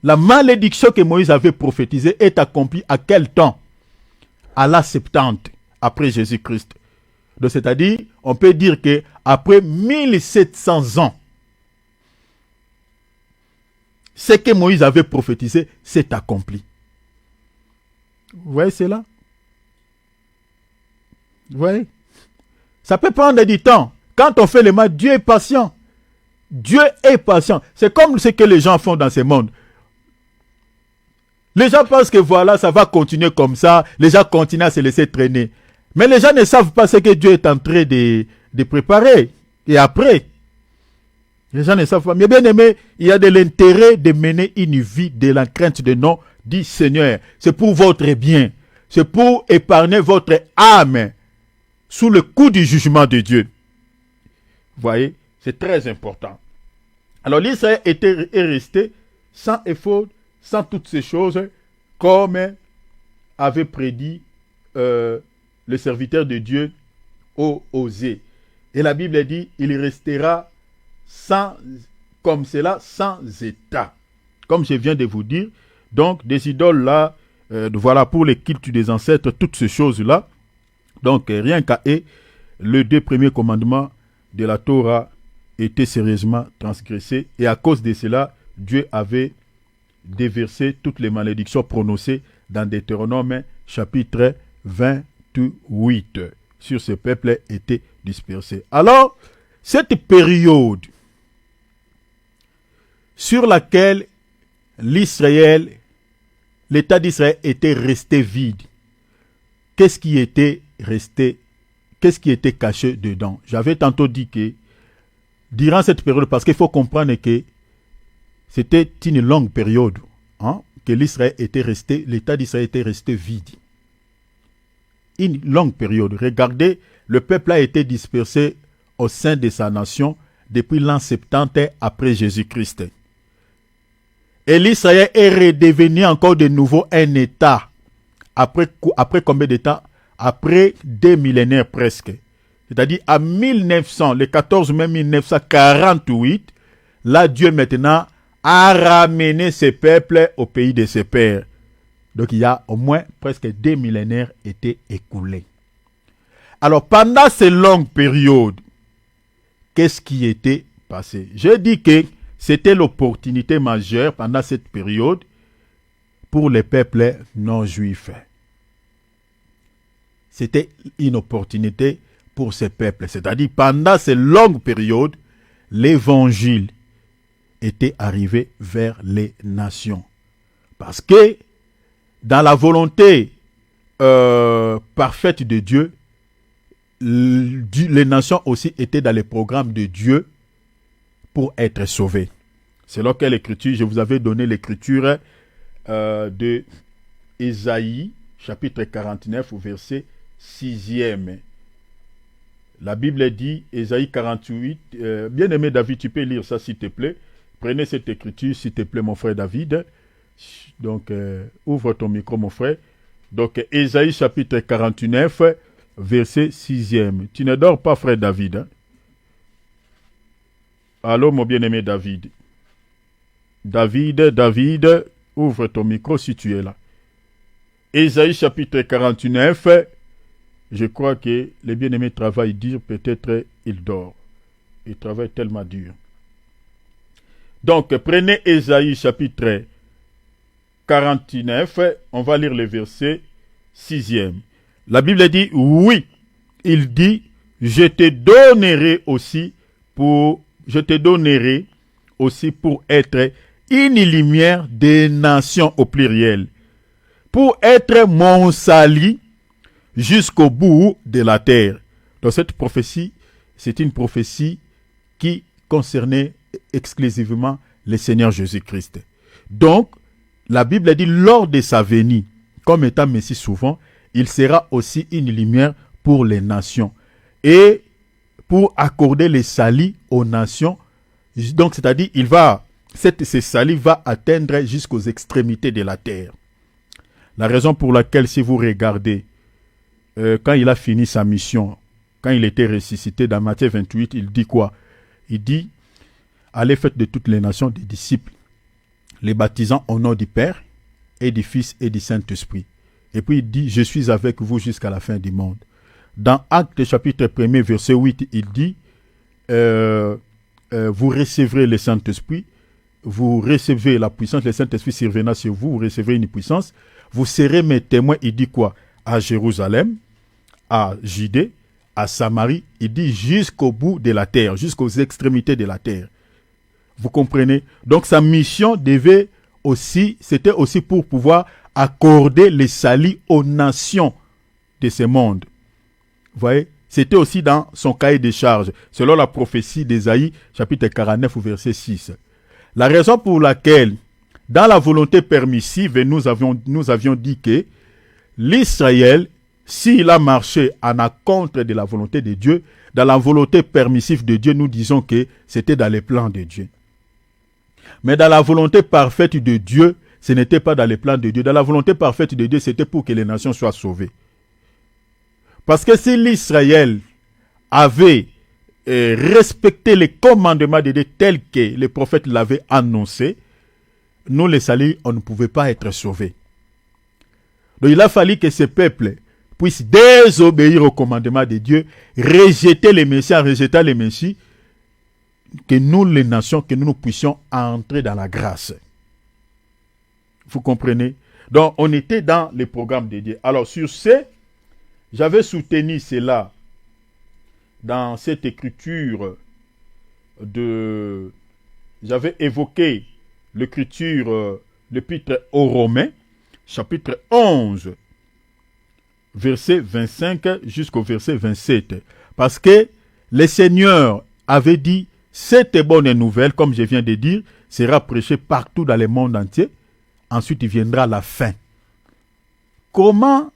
La malédiction que Moïse avait prophétisée est accomplie à quel temps? À la 70 après Jésus-Christ. Donc c'est-à-dire, on peut dire que après 1700 ans, ce que Moïse avait prophétisé s'est accompli. Vous voyez cela? Vous voyez? Ça peut prendre du temps. Quand on fait le mal, Dieu est patient. Dieu est patient. C'est comme ce que les gens font dans ce monde. Les gens pensent que voilà, ça va continuer comme ça. Les gens continuent à se laisser traîner. Mais les gens ne savent pas ce que Dieu est en train de préparer. Et après, les gens ne savent pas. Mais bien aimé, il y a de l'intérêt de mener une vie de la crainte de nom du Seigneur. C'est pour votre bien. C'est pour épargner votre âme sous le coup du jugement de Dieu. Vous voyez, c'est très important. Alors l'Israël est resté sans effort, sans toutes ces choses, comme avait prédit le serviteur de Dieu, Osée. Et la Bible dit, il restera comme cela, sans état. Comme je viens de vous dire, donc des idoles là, voilà pour les cultes des ancêtres, toutes ces choses-là. Donc rien qu'à eux, les 2 premiers commandements de la Torah étaient sérieusement transgressés. Et à cause de cela, Dieu avait déversé toutes les malédictions prononcées dans Deutéronome chapitre 28. Sur ce peuple était dispersé. Alors, cette période sur laquelle l'État d'Israël était resté vide, qu'est-ce qui était caché dedans? J'avais tantôt dit que durant cette période, parce qu'il faut comprendre que c'était une longue période que l'État d'Israël était resté vide. Une longue période. Regardez, le peuple a été dispersé au sein de sa nation depuis l'an 70 après Jésus-Christ. Et l'Israël est redevenu encore de nouveau un État. Après combien de temps? Après 2 millénaires presque. C'est-à-dire à 1900, le 14 mai 1948, là Dieu maintenant a ramené ses peuples au pays de ses pères. Donc il y a au moins presque 2 millénaires étaient écoulés. Alors pendant ces longues périodes, qu'est-ce qui était passé? Je dis que c'était l'opportunité majeure pendant cette période pour les peuples non juifs. C'était une opportunité pour ces peuples. C'est-à-dire pendant ces longues périodes, l'évangile était arrivé vers les nations. Parce que dans la volonté parfaite de Dieu, les nations aussi étaient dans les programmes de Dieu pour être sauvées. C'est là que l'écriture, je vous avais donné l'écriture de Ésaïe, chapitre 49, au verset 6e. La Bible dit, Ésaïe 48, bien-aimé David, tu peux lire ça s'il te plaît. Prenez cette écriture s'il te plaît mon frère David. Donc, ouvre ton micro mon frère. Donc, Ésaïe chapitre 49, verset 6e. Tu ne dors pas frère David. Allô mon bien-aimé David. David, ouvre ton micro si tu es là. Ésaïe chapitre 49, je crois que les bien-aimés travaillent dur, peut-être il dort. Il travaille tellement dur. Donc, prenez Ésaïe chapitre 49, on va lire le verset 6e. La Bible dit, oui, il dit, je te donnerai aussi pour être une lumière des nations au pluriel, pour être mon salut jusqu'au bout de la terre. Donc cette prophétie, c'est une prophétie qui concernait exclusivement le Seigneur Jésus-Christ. Donc, la Bible dit, lors de sa venue, comme étant Messie souvent, il sera aussi une lumière pour les nations. Et pour accorder les salis aux nations, donc c'est-à-dire, ce salut va atteindre jusqu'aux extrémités de la terre. La raison pour laquelle, si vous regardez, quand il a fini sa mission, quand il était ressuscité dans Matthieu 28, il dit quoi? Il dit, allez faites de toutes les nations des disciples, les baptisant au nom du Père et du Fils et du Saint-Esprit. Et puis il dit, je suis avec vous jusqu'à la fin du monde. Dans Actes chapitre 1er, verset 8, il dit, vous recevrez le Saint-Esprit, vous recevez la puissance, le Saint-Esprit surviendra sur vous, vous recevrez une puissance, vous serez mes témoins, il dit quoi? À Jérusalem, à Judée, à Samarie, il dit jusqu'au bout de la terre, jusqu'aux extrémités de la terre. Vous comprenez? Donc sa mission c'était aussi pour pouvoir accorder les salis aux nations de ce monde. Vous voyez? C'était aussi dans son cahier de charges, selon la prophétie d'Ésaïe, chapitre 49, verset 6. La raison pour laquelle, dans la volonté permissive, nous avions dit que l'Israël, s'il a marché en encontre de la volonté de Dieu, dans la volonté permissive de Dieu, nous disons que c'était dans les plans de Dieu. Mais dans la volonté parfaite de Dieu, ce n'était pas dans les plans de Dieu. Dans la volonté parfaite de Dieu, c'était pour que les nations soient sauvées. Parce que si l'Israël avait respecté les commandements de Dieu tels que les prophètes l'avaient annoncé, nous les salis, on ne pouvait pas être sauvés. Donc il a fallu que ce peuple puisse désobéir aux commandements de Dieu, rejeter les Messies, en rejetant les Messies, que nous, les nations, que nous puissions entrer dans la grâce. Vous comprenez? Donc, on était dans le programme de Dieu. Alors, sur ce, j'avais soutenu cela dans cette écriture j'avais évoqué l'écriture, l'épître aux Romains, chapitre 11, verset 25 jusqu'au verset 27. Parce que le Seigneur avait dit, cette bonne nouvelle, comme je viens de dire, sera prêchée partout dans le monde entier. Ensuite, il viendra la fin. Comment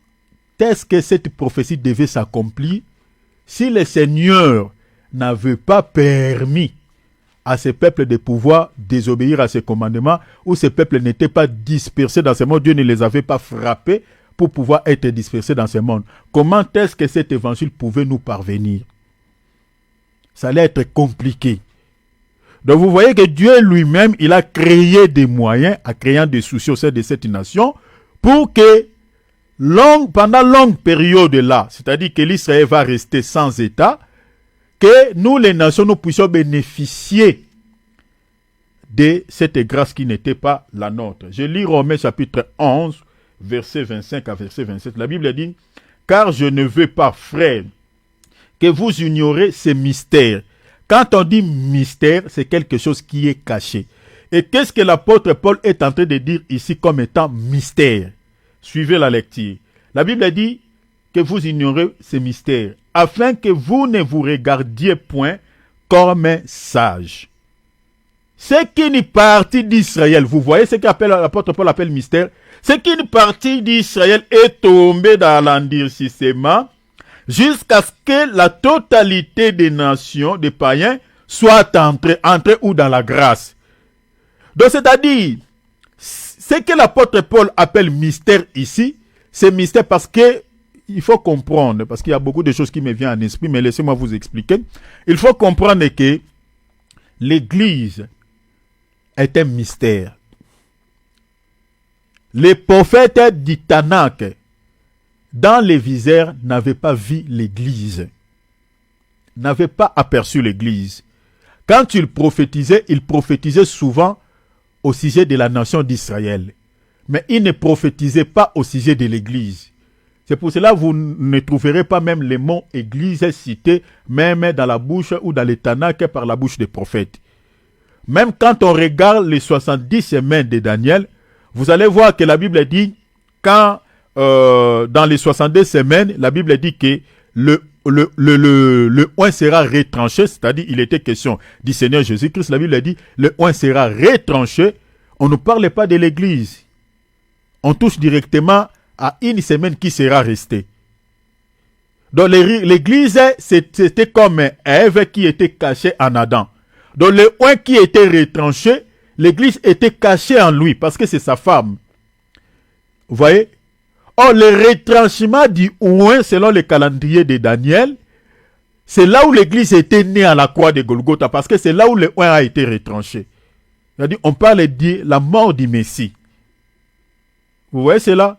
est-ce que cette prophétie devait s'accomplir si le Seigneur n'avait pas permis à ce peuple de pouvoir désobéir à ses commandements, ou ce peuple n'était pas dispersé dans ce monde, Dieu ne les avait pas frappés pour pouvoir être dispersés dans ce monde? Comment est-ce que cet évangile pouvait nous parvenir? Ça allait être compliqué. Donc vous voyez que Dieu lui-même, il a créé des moyens, en créant des soucis au sein de cette nation, pour que pendant longue période là, c'est-à-dire que l'Israël va rester sans État, que nous les nations, nous puissions bénéficier de cette grâce qui n'était pas la nôtre. Je lis Romains chapitre 11, verset 25 à verset 27. La Bible dit, « Car je ne veux pas, frères, que vous ignorez ces mystères. » Quand on dit mystère, c'est quelque chose qui est caché. Et qu'est-ce que l'apôtre Paul est en train de dire ici comme étant mystère? Suivez la lecture. La Bible dit que vous ignorez ces mystères, afin que vous ne vous regardiez point comme un sage. C'est qu'une partie d'Israël, vous voyez ce qu'appelle l'apôtre Paul appelle mystère, c'est qu'une partie d'Israël est tombée dans l'endurcissement, jusqu'à ce que la totalité des nations, des païens, soit entrée ou dans la grâce. Donc c'est-à-dire, ce que l'apôtre Paul appelle mystère ici, c'est mystère parce que, il faut comprendre, parce qu'il y a beaucoup de choses qui me viennent en esprit, mais laissez-moi vous expliquer. Il faut comprendre que l'Église est un mystère. Les prophètes du Tanakh, dans les visaires, n'avaient pas vu l'Église, n'avaient pas aperçu l'Église. Quand ils prophétisaient souvent au sujet de la nation d'Israël. Mais ils ne prophétisaient pas au sujet de l'Église. C'est pour cela que vous ne trouverez pas même les mots Église cités, même dans la bouche ou dans les Tanakh par la bouche des prophètes. Même quand on regarde les 70 semaines de Daniel, vous allez voir que la Bible dit, dans les 62 semaines, la Bible dit que le le oint sera retranché, c'est-à-dire il était question du Seigneur Jésus-Christ, la Bible a dit, le oint sera retranché, on ne parle pas de l'église. On touche directement à une semaine qui sera restée. Donc l'église, c'était comme Ève qui était cachée en Adam. Donc le oint qui était retranché, l'église était cachée en lui parce que c'est sa femme. Vous voyez? Or, le retranchement du oint, selon le calendrier de Daniel, c'est là où l'église était née à la croix de Golgotha parce que c'est là où le oint a été retranché. C'est-à-dire, on parle de la mort du Messie. Vous voyez cela?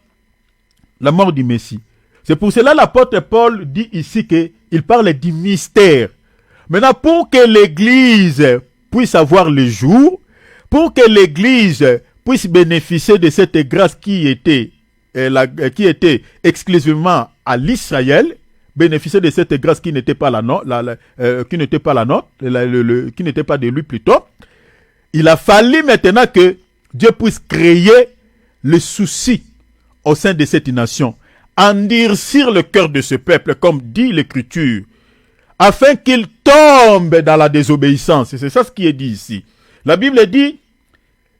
La mort du Messie. C'est pour cela que l'apôtre Paul dit ici qu'il parle du mystère. Maintenant, pour que l'Église puisse avoir le jour, pour que l'Église puisse bénéficier de cette grâce qui était exclusivement à l'Israël, bénéficier de cette grâce qui n'était pas la nôtre, qui n'était pas de lui plutôt, il a fallu maintenant que Dieu puisse créer le souci au sein de cette nation, endurcir le cœur de ce peuple, comme dit l'Écriture, afin qu'il tombe dans la désobéissance. Et c'est ça ce qui est dit ici. La Bible dit,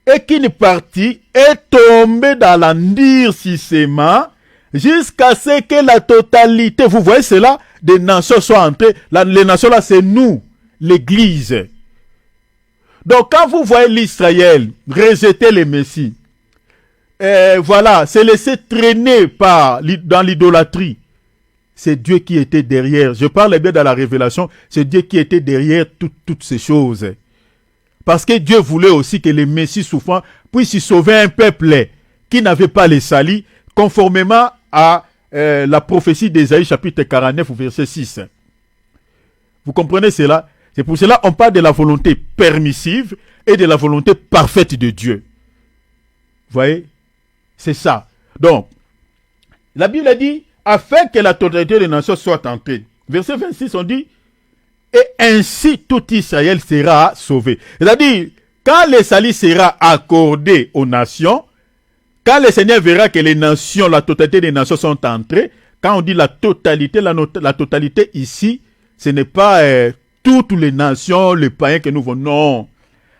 et qu'une partie est tombée dans l'endurcissement jusqu'à ce que la totalité, vous voyez cela, des nations soient entrées. Les nations là, c'est nous, l'Église. Donc quand vous voyez l'Israël rejeter les Messies, voilà, se laisser traîner dans l'idolâtrie, c'est Dieu qui était derrière. Je parle bien dans la révélation, c'est Dieu qui était derrière toutes ces choses. Parce que Dieu voulait aussi que les Messies souffrants puissent sauver un peuple qui n'avait pas les salis, conformément à la prophétie d'Ésaïe chapitre 49 verset 6. Vous comprenez cela? C'est pour cela qu'on parle de la volonté permissive et de la volonté parfaite de Dieu. Vous voyez? C'est ça. Donc, la Bible dit, afin que la totalité des nations soit entrée. Verset 26, on dit, et ainsi tout Israël sera sauvé. C'est-à-dire, quand le salut sera accordé aux nations, quand le Seigneur verra que les nations, la totalité des nations sont entrées, quand on dit la totalité, la totalité ici, ce n'est pas toutes les nations, les païens que nous voyons. Non.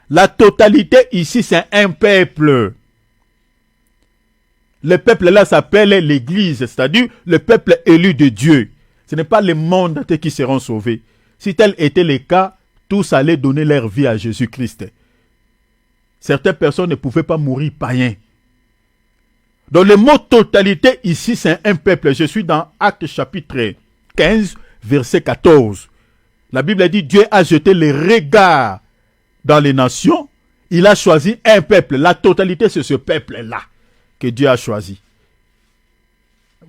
La totalité ici, c'est un peuple. Le peuple là s'appelle l'Église, c'est-à-dire le peuple élu de Dieu. Ce n'est pas les mondes entiers qui seront sauvés. Si tel était le cas, tous allaient donner leur vie à Jésus-Christ. Certaines personnes ne pouvaient pas mourir païens. Donc le mot totalité ici, c'est un peuple. Je suis dans Actes chapitre 15, verset 14. La Bible dit, Dieu a jeté les regards dans les nations. Il a choisi un peuple. La totalité, c'est ce peuple-là que Dieu a choisi.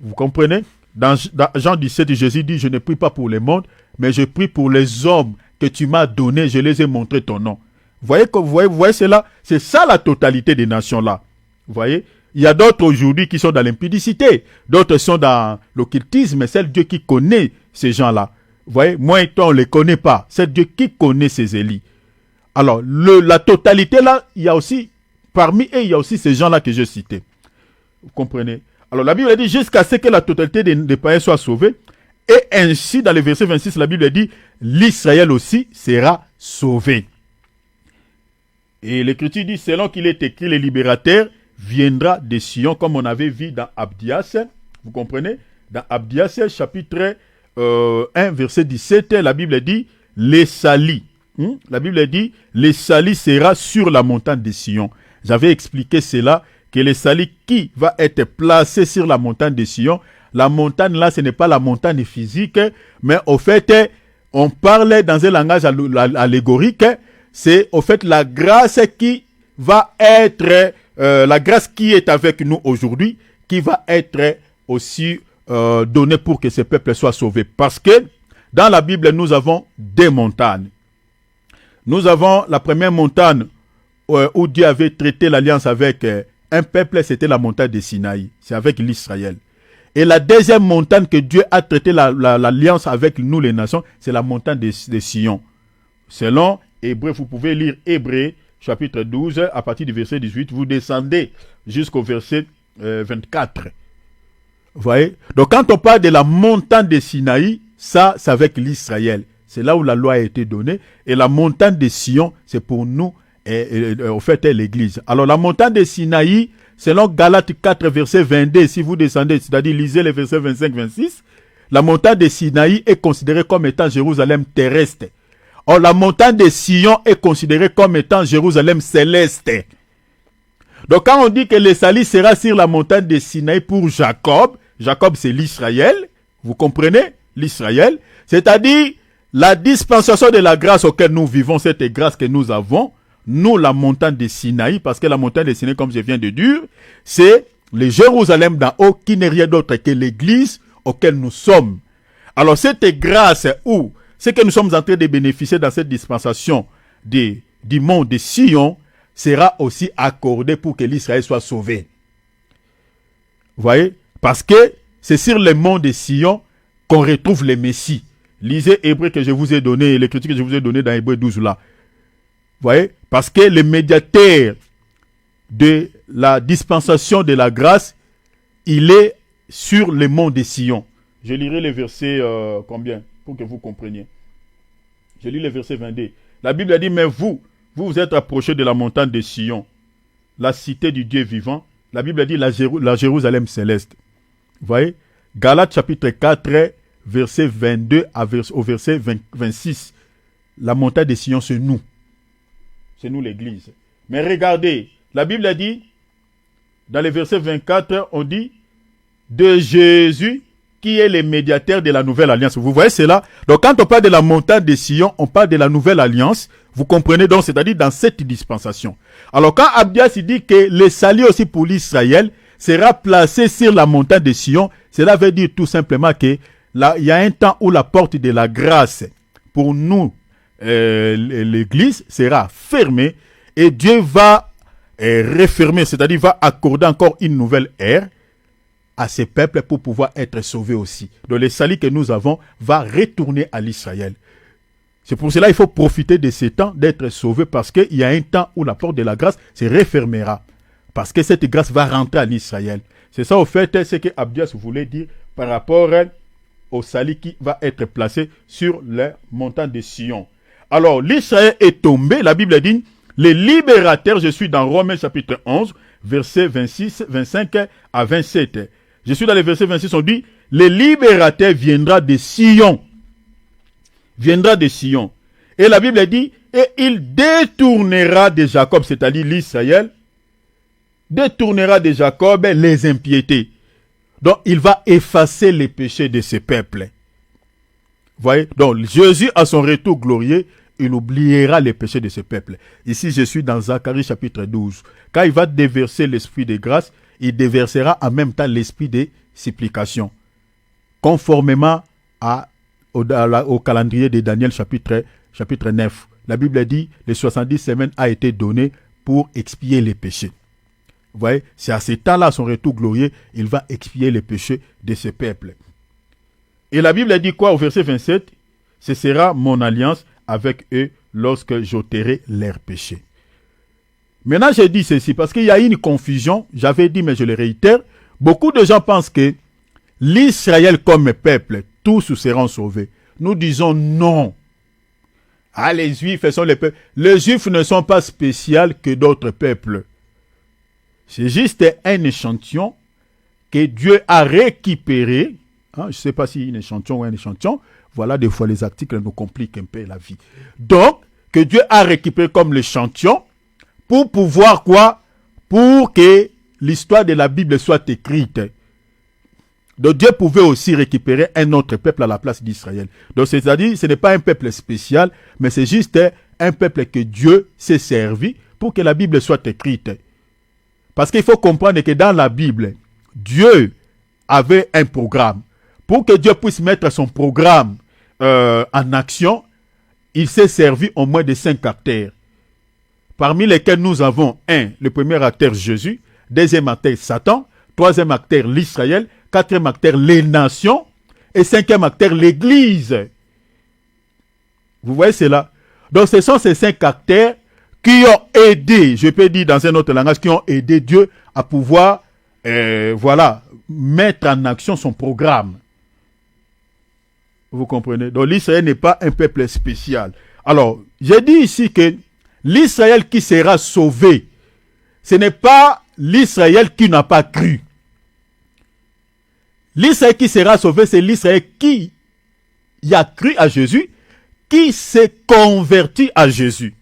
Vous comprenez? Dans Jean 17, Jésus dit, je ne prie pas pour le monde, mais je prie pour les hommes que tu m'as donnés, je les ai montré ton nom. Vous voyez cela? C'est ça la totalité des nations-là. Vous voyez? Il y a d'autres aujourd'hui qui sont dans l'impudicité, d'autres sont dans l'occultisme, c'est Dieu qui connaît ces gens-là. Vous voyez? Moi et toi, on ne les connaît pas. C'est Dieu qui connaît ces élits. Alors, la totalité là, il y a aussi, parmi eux, il y a aussi ces gens-là que je citais. Vous comprenez? Alors la Bible dit jusqu'à ce que la totalité des païens soit sauvée. Et ainsi, dans le verset 26, la Bible dit l'Israël aussi sera sauvé. Et l'Écriture dit, selon qu'il est écrit, le libérateur viendra de Sion, comme on avait vu dans Abdias. Vous comprenez? Dans Abdias, chapitre 1, verset 17, la Bible dit les salis. La Bible dit les salis sera sur la montagne de Sion. J'avais expliqué cela, que le salut qui va être placé sur la montagne de Sion, la montagne là, ce n'est pas la montagne physique, mais au fait, on parle dans un langage allégorique, c'est au fait la grâce qui va être, la grâce qui est avec nous aujourd'hui, qui va être aussi donnée pour que ce peuple soit sauvé. Parce que dans la Bible, nous avons deux montagnes. Nous avons la première montagne où Dieu avait traité l'alliance avec un peuple, c'était la montagne de Sinaï. C'est avec l'Israël. Et la deuxième montagne que Dieu a traité l'alliance avec nous les nations, c'est la montagne de Sion. Selon Hébreu, vous pouvez lire Hébreu, chapitre 12, à partir du verset 18, vous descendez jusqu'au verset 24. Vous voyez? Donc quand on parle de la montagne de Sinaï, ça, c'est avec l'Israël. C'est là où la loi a été donnée. Et la montagne de Sion, c'est pour nous, en fait, l'église. Alors, la montagne de Sinaï, selon Galates 4, verset 22, si vous descendez, c'est-à-dire lisez les versets 25-26, la montagne de Sinaï est considérée comme étant Jérusalem terrestre. Or, la montagne de Sion est considérée comme étant Jérusalem céleste. Donc, quand on dit que le salut sera sur la montagne de Sinaï pour Jacob, Jacob c'est l'Israël, vous comprenez? L'Israël, c'est-à-dire la dispensation de la grâce auquel nous vivons, cette grâce que nous avons, nous, la montagne de Sinaï, parce que la montagne de Sinaï, comme je viens de dire, c'est le Jérusalem d'en haut qui n'est rien d'autre que l'église auquel nous sommes. Alors, cette grâce où ce que nous sommes en train de bénéficier dans cette dispensation du mont de Sion sera aussi accordé pour que l'Israël soit sauvé. Vous voyez? Parce que c'est sur le mont de Sion qu'on retrouve le Messie. Lisez Hébreu que je vous ai donné, l'écriture que je vous ai donné dans Hébreu 12 là. Vous voyez? Parce que le médiateur de la dispensation de la grâce, il est sur le mont de Sion. Je lirai le verset combien pour que vous compreniez. Je lis le verset 22. La Bible a dit, mais vous vous êtes approchés de la montagne de Sion, la cité du Dieu vivant. La Bible a dit la Jérusalem céleste. Vous voyez? Galates chapitre 4, verset 22 au verset 26. La montagne de Sion, c'est nous. C'est nous l'église. Mais regardez, la Bible a dit, dans le verset 24, on dit, de Jésus qui est le médiateur de la nouvelle alliance. Vous voyez cela? Donc quand on parle de la montagne de Sion, on parle de la nouvelle alliance. Vous comprenez donc, c'est-à-dire dans cette dispensation. Alors quand Abdias dit que le salut aussi pour l'Israël sera placé sur la montagne de Sion, cela veut dire tout simplement que là, il y a un temps où la porte de la grâce pour nous, l'église, sera fermée et Dieu va refermer, c'est-à-dire va accorder encore une nouvelle ère à ces peuples pour pouvoir être sauvés aussi. Donc le salut que nous avons va retourner à l'Israël. C'est pour cela qu'il faut profiter de ce temps d'être sauvé parce qu'il y a un temps où la porte de la grâce se refermera. Parce que cette grâce va rentrer à l'Israël. C'est ça au fait ce que Abdias voulait dire par rapport au salut qui va être placé sur la montagne de Sion. Alors l'Israël est tombé, la Bible dit, le libérateur, je suis dans Romains chapitre 11, versets 26, 25 à 27. Je suis dans le verset 26, on dit, le libérateur viendra de Sion. Viendra de Sion. Et la Bible dit, et il détournera de Jacob, c'est-à-dire l'Israël, détournera de Jacob les impiétés. Donc, il va effacer les péchés de ce peuple. Vous voyez? Donc, Jésus, à son retour glorieux, il oubliera les péchés de ce peuple. Ici, je suis dans Zacharie chapitre 12. Quand il va déverser l'esprit de grâce, il déversera en même temps l'esprit de supplication. Conformément au calendrier de Daniel chapitre 9. La Bible dit, les 70 semaines a été données pour expier les péchés. Vous voyez, c'est à ce temps-là, son retour glorieux, il va expier les péchés de ce peuple. Et la Bible dit quoi au verset 27? Ce sera mon alliance avec eux lorsque j'ôterai leurs péchés. Maintenant, j'ai dit ceci parce qu'il y a une confusion. J'avais dit, mais je le réitère. Beaucoup de gens pensent que l'Israël comme peuple, tous seront sauvés. Nous disons non. Ah, les Juifs sont les peuples. Les Juifs ne sont pas spéciaux que d'autres peuples. C'est juste un échantillon que Dieu a récupéré. Je ne sais pas si un échantillon ou un échantillon. Voilà, des fois les articles nous compliquent un peu la vie. Donc, que Dieu a récupéré comme l'échantillon pour pouvoir quoi? Pour que l'histoire de la Bible soit écrite. Donc Dieu pouvait aussi récupérer un autre peuple à la place d'Israël. Donc c'est-à-dire, ce n'est pas un peuple spécial, mais c'est juste un peuple que Dieu s'est servi pour que la Bible soit écrite. Parce qu'il faut comprendre que dans la Bible, Dieu avait un programme. Pour que Dieu puisse mettre son programme en action, il s'est servi au moins de 5 acteurs. Parmi lesquels nous avons le premier acteur Jésus, deuxième acteur Satan, troisième acteur l'Israël, quatrième acteur les nations et cinquième acteur l'Église. Vous voyez cela? Donc ce sont ces 5 acteurs qui ont aidé, je peux dire dans un autre langage, qui ont aidé Dieu à pouvoir mettre en action son programme. Vous comprenez? Donc l'Israël n'est pas un peuple spécial. Alors, j'ai dit ici que l'Israël qui sera sauvé, ce n'est pas l'Israël qui n'a pas cru. L'Israël qui sera sauvé, c'est l'Israël qui a cru à Jésus, qui s'est converti à Jésus.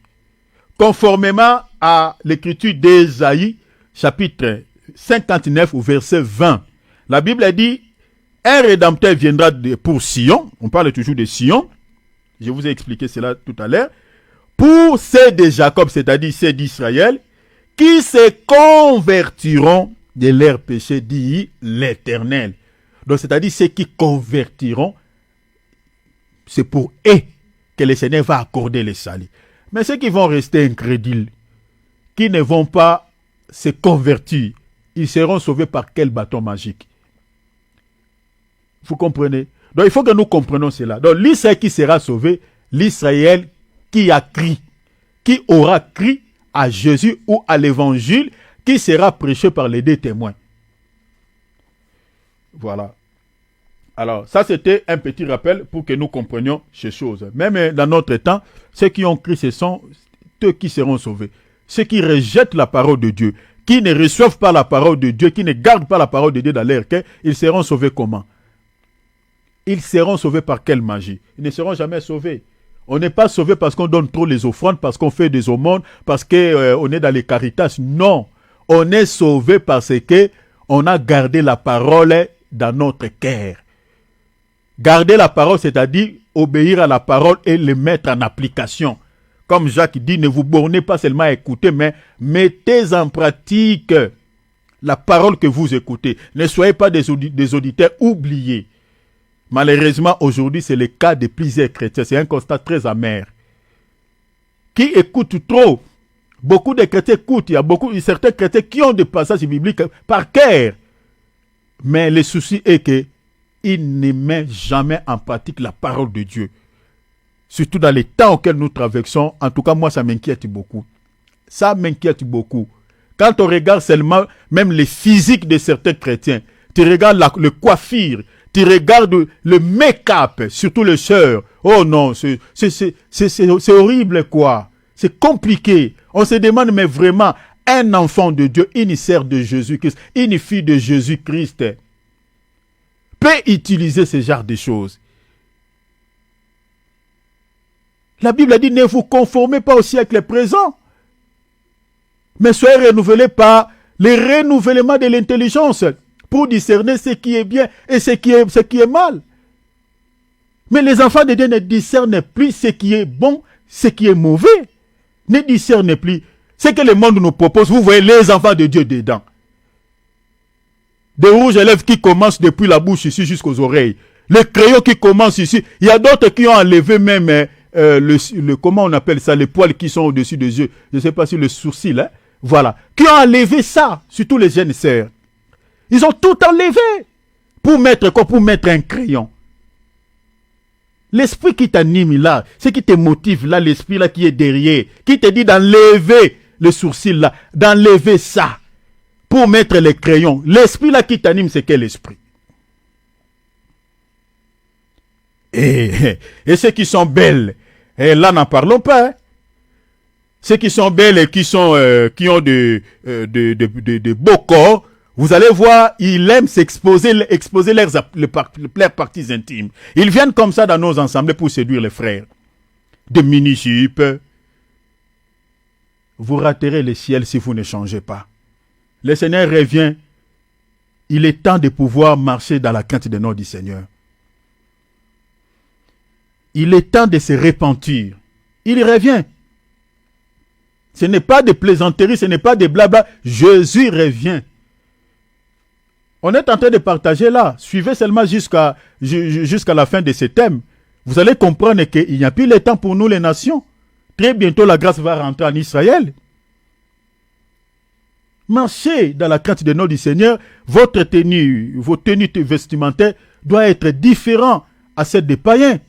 Conformément à l'écriture d'Ésaïe, chapitre 59 au verset 20. La Bible dit, un rédempteur viendra pour Sion. On parle toujours de Sion. Je vous ai expliqué cela tout à l'heure. Pour ceux de Jacob, c'est-à-dire ceux d'Israël, qui se convertiront de leurs péchés, dit l'Éternel. Donc, c'est-à-dire ceux qui convertiront, c'est pour eux que le Seigneur va accorder le salut. Mais ceux qui vont rester incrédules, qui ne vont pas se convertir, ils seront sauvés par quel bâton magique? Vous comprenez? Donc, il faut que nous comprenions cela. Donc, l'Israël qui sera sauvé, l'Israël qui a crié, qui aura crié à Jésus ou à l'évangile qui sera prêché par les deux témoins. Voilà. Alors, ça c'était un petit rappel pour que nous comprenions ces choses. Même dans notre temps, ceux qui ont crié, ce sont eux qui seront sauvés. Ceux qui rejettent la parole de Dieu, qui ne reçoivent pas la parole de Dieu, qui ne gardent pas la parole de Dieu dans leur cœur, ils seront sauvés comment? Ils seront sauvés par quelle magie? Ils ne seront jamais sauvés. On n'est pas sauvé parce qu'on donne trop les offrandes, parce qu'on fait des aumônes, parce qu'on est dans les caritas. Non. On est sauvé parce qu'on a gardé la parole dans notre cœur. Garder la parole, c'est-à-dire obéir à la parole et le mettre en application. Comme Jacques dit, ne vous bornez pas seulement à écouter, mais mettez en pratique la parole que vous écoutez. Ne soyez pas des auditeurs oubliés. Malheureusement, aujourd'hui, c'est le cas de plusieurs chrétiens. C'est un constat très amer. Qui écoutent trop. Beaucoup de chrétiens écoutent. Il y a certains chrétiens qui ont des passages bibliques par cœur. Mais le souci est qu'ils ne mettent jamais en pratique la parole de Dieu. Surtout dans les temps auxquels nous traversons. En tout cas, moi, ça m'inquiète beaucoup. Ça m'inquiète beaucoup. Quand on regarde seulement, même les physiques de certains chrétiens, tu regardes le coiffure, tu regardes le make-up, surtout les sœurs. Oh non, c'est horrible quoi. C'est compliqué. On se demande, mais vraiment, un enfant de Dieu, une sœur de Jésus-Christ, une fille de Jésus-Christ, peut utiliser ce genre de choses. La Bible a dit, ne vous conformez pas au siècle présent, mais soyez renouvelés par le renouvellement de l'intelligence pour discerner ce qui est bien et ce qui est mal. Mais les enfants de Dieu ne discernent plus ce qui est bon, ce qui est mauvais. Ne discernent plus. Ce que le monde nous propose, vous voyez les enfants de Dieu dedans. Des rouges à lèvres qui commencent depuis la bouche ici jusqu'aux oreilles. Les crayons qui commencent ici. Il y a d'autres qui ont enlevé même comment on appelle ça, les poils qui sont au-dessus des yeux. Je ne sais pas si le sourcil, hein? Voilà. Qui ont enlevé ça, surtout les jeunes sœurs. Ils ont tout enlevé. Pour mettre quoi? Pour mettre un crayon. L'esprit qui t'anime là, ce qui te motive là, l'esprit là qui est derrière, qui te dit d'enlever le sourcil là, d'enlever ça, pour mettre les crayons. L'esprit là qui t'anime, c'est quel esprit? Et ceux qui sont belles, et là n'en parlons pas. Hein. Ceux qui sont belles et qui ont de beaux corps, vous allez voir, ils aiment exposer leurs parties intimes. Ils viennent comme ça dans nos assemblées pour séduire les frères. Des mini-jupes. Vous raterez le ciel si vous ne changez pas. Le Seigneur revient. Il est temps de pouvoir marcher dans la crainte des noms du Seigneur. Il est temps de se repentir. Il revient. Ce n'est pas des plaisanteries, ce n'est pas des blabla. Jésus revient. On est en train de partager là. Suivez seulement jusqu'à la fin de ce thème. Vous allez comprendre qu'il n'y a plus le temps pour nous les nations. Très bientôt la grâce va rentrer en Israël. Marchez dans la crainte des noms du Seigneur. Votre tenue, vos tenues vestimentaires doivent être différentes à celles des païens.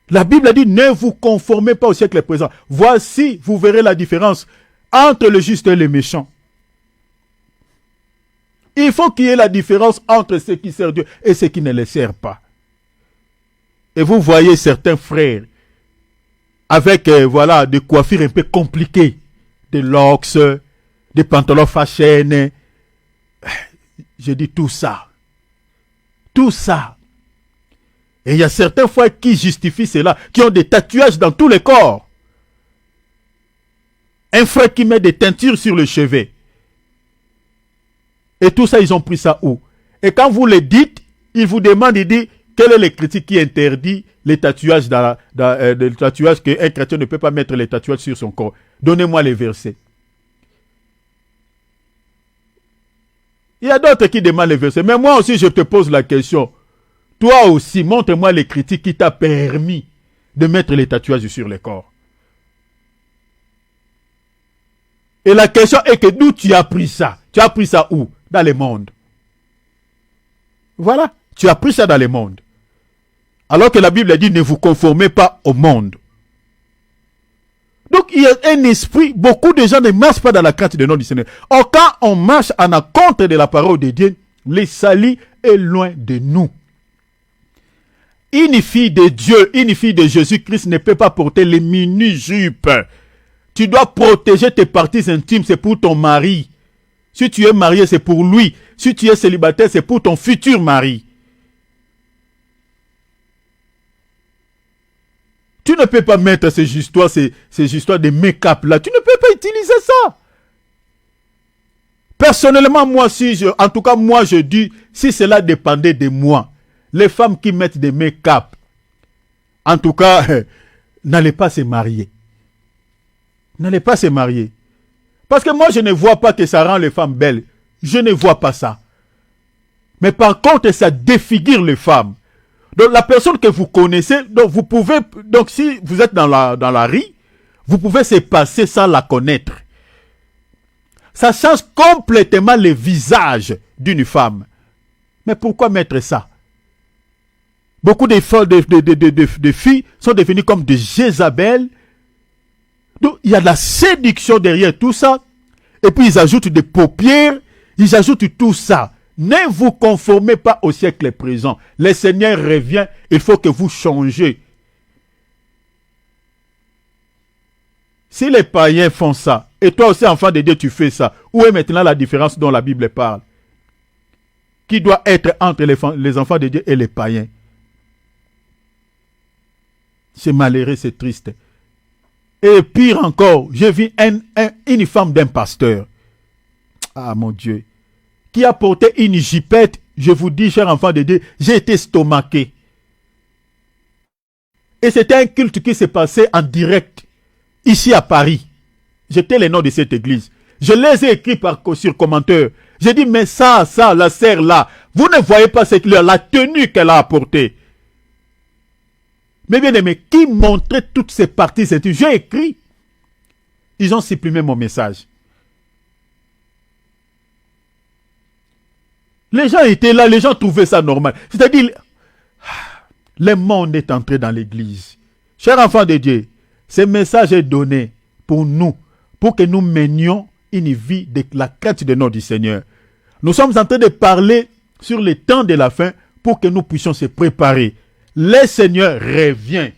La Bible a dit, ne vous conformez pas au siècle présent. Voici, vous verrez la différence entre le juste et le méchant. Il faut qu'il y ait la différence entre ceux qui servent Dieu et ceux qui ne le servent pas. Et vous voyez certains frères avec voilà, des coiffures un peu compliquées, des locks, des pantalons fashion. Je dis tout ça. Tout ça. Et il y a certains fois qui justifient cela, qui ont des tatouages dans tous les corps. Un frère qui met des teintures sur le chevet. Et tout ça, ils ont pris ça où? Et quand vous le dites, ils vous demandent, ils disent, quel est le critique qui interdit les tatouages, les tatouages qu'un chrétien ne peut pas mettre les tatouages sur son corps? Donnez-moi les versets. Il y a d'autres qui demandent les versets. Mais moi aussi, je te pose la question. Toi aussi, montre-moi les critiques qui t'a permis de mettre les tatouages sur le corps. Et la question est que d'où tu as pris ça? Tu as pris ça où? Dans le monde. Voilà. Tu as pris ça dans le monde. Alors que la Bible a dit, ne vous conformez pas au monde. Donc, il y a un esprit, beaucoup de gens ne marchent pas dans la crainte du nom du Seigneur. Or, quand on marche en encontre de la parole de Dieu, le salut est loin de nous. Une fille de Dieu, une fille de Jésus-Christ ne peut pas porter les mini-jupes. Tu dois protéger tes parties intimes, c'est pour ton mari. Si tu es marié, c'est pour lui. Si tu es célibataire, c'est pour ton futur mari. Tu ne peux pas mettre ces histoires de make-up là. Tu ne peux pas utiliser ça. Personnellement, moi, en tout cas, moi, je dis, si cela dépendait de moi, les femmes qui mettent des make-up, en tout cas, n'allez pas se marier. N'allez pas se marier. Parce que moi, je ne vois pas que ça rend les femmes belles. Je ne vois pas ça. Mais par contre, ça défigure les femmes. Donc, la personne que vous connaissez, donc si vous êtes dans la rue, vous pouvez se passer sans la connaître. Ça change complètement le visage d'une femme. Mais pourquoi mettre ça? Beaucoup de filles sont devenues comme des Jézabel. Donc, il y a de la séduction derrière tout ça. Et puis, ils ajoutent des paupières. Ils ajoutent tout ça. Ne vous conformez pas au siècle présent. Le Seigneur revient. Il faut que vous changez. Si les païens font ça, et toi aussi, enfant de Dieu, tu fais ça, où est maintenant la différence dont la Bible parle? Qui doit être entre les enfants de Dieu et les païens? C'est malheureux, c'est triste. Et pire encore, j'ai vu une femme d'un pasteur. Ah mon Dieu. Qui a porté une jupette. Je vous dis, cher enfant de Dieu, j'ai été stomaqué. Et c'était un culte qui s'est passé en direct, ici à Paris. J'étais le nom de cette église. Je les ai écrits sur commentaire. J'ai dit, mais ça, la sœur là, vous ne voyez pas la tenue qu'elle a apportée. Mais bien aimé, qui montrait toutes ces parties? J'ai écrit. Ils ont supprimé mon message. Les gens étaient là, les gens trouvaient ça normal. C'est-à-dire, le monde est entré dans l'église. Chers enfants de Dieu, ce message est donné pour nous, pour que nous menions une vie de la crainte de notre Seigneur. Nous sommes en train de parler sur les temps de la fin pour que nous puissions se préparer. Le Seigneur revient.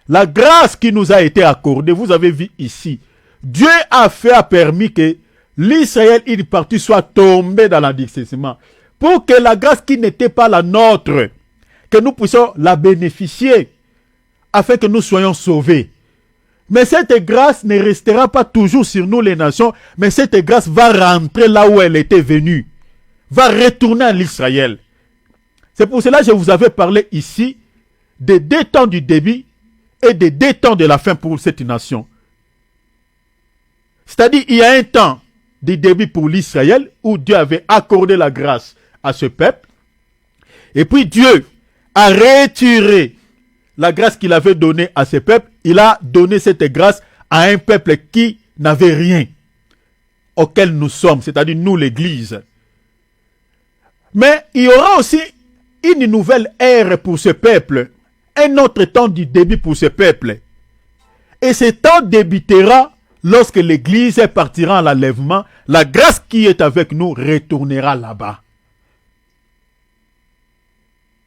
La grâce qui nous a été accordée, vous avez vu ici, Dieu a permis que l'Israël, une partie, soit tombée dans l'endurcissement. Pour que la grâce qui n'était pas la nôtre, que nous puissions la bénéficier, afin que nous soyons sauvés. Mais cette grâce ne restera pas toujours sur nous les nations, mais cette grâce va rentrer là où elle était venue, va retourner en Israël. C'est pour cela que je vous avais parlé ici des 2 temps du début et des 2 temps de la fin pour cette nation. C'est-à-dire, il y a un temps du début pour l'Israël où Dieu avait accordé la grâce à ce peuple. Et puis Dieu a retiré la grâce qu'il avait donnée à ce peuple. Il a donné cette grâce à un peuple qui n'avait rien, auquel nous sommes, c'est-à-dire nous l'Église. Mais il y aura aussi une nouvelle ère pour ce peuple, un autre temps du début pour ce peuple. Et ce temps débutera lorsque l'Église partira à l'enlèvement, la grâce qui est avec nous retournera là-bas.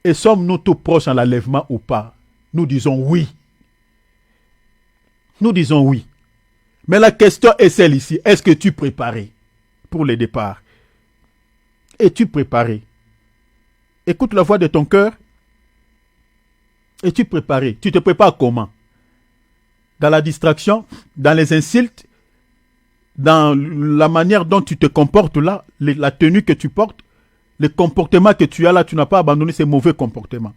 Et sommes-nous tout proches à l'enlèvement ou pas? Nous disons oui. Nous disons oui. Mais la question est celle ici. Est-ce que tu es préparé pour le départ? Es-tu préparé? Écoute la voix de ton cœur. Es-tu préparé? Tu te prépares comment? Dans la distraction, dans les insultes, dans la manière dont tu te comportes là, la tenue que tu portes, le comportement que tu as là, tu n'as pas abandonné ces mauvais comportements.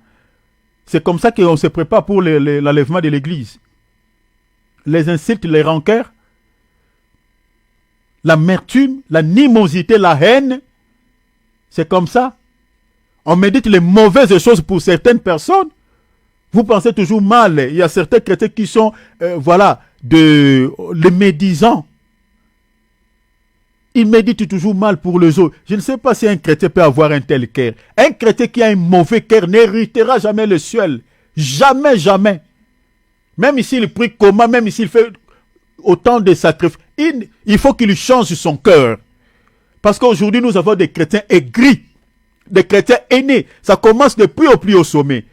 C'est comme ça qu'on se prépare pour l'enlèvement de l'Église. Les insultes, les rancœurs, l'amertume, l'animosité, la haine, c'est comme ça. On médite les mauvaises choses pour certaines personnes. Vous pensez toujours mal. Il y a certains chrétiens qui sont, les médisants. Ils méditent toujours mal pour les autres. Je ne sais pas si un chrétien peut avoir un tel cœur. Un chrétien qui a un mauvais cœur n'héritera jamais le ciel. Jamais, jamais. Même s'il prie comment, même s'il fait autant de sacrifices, il faut qu'il change son cœur. Parce qu'aujourd'hui, nous avons des chrétiens aigris, des chrétiens aînés. Ça commence de plus au plus au sommet.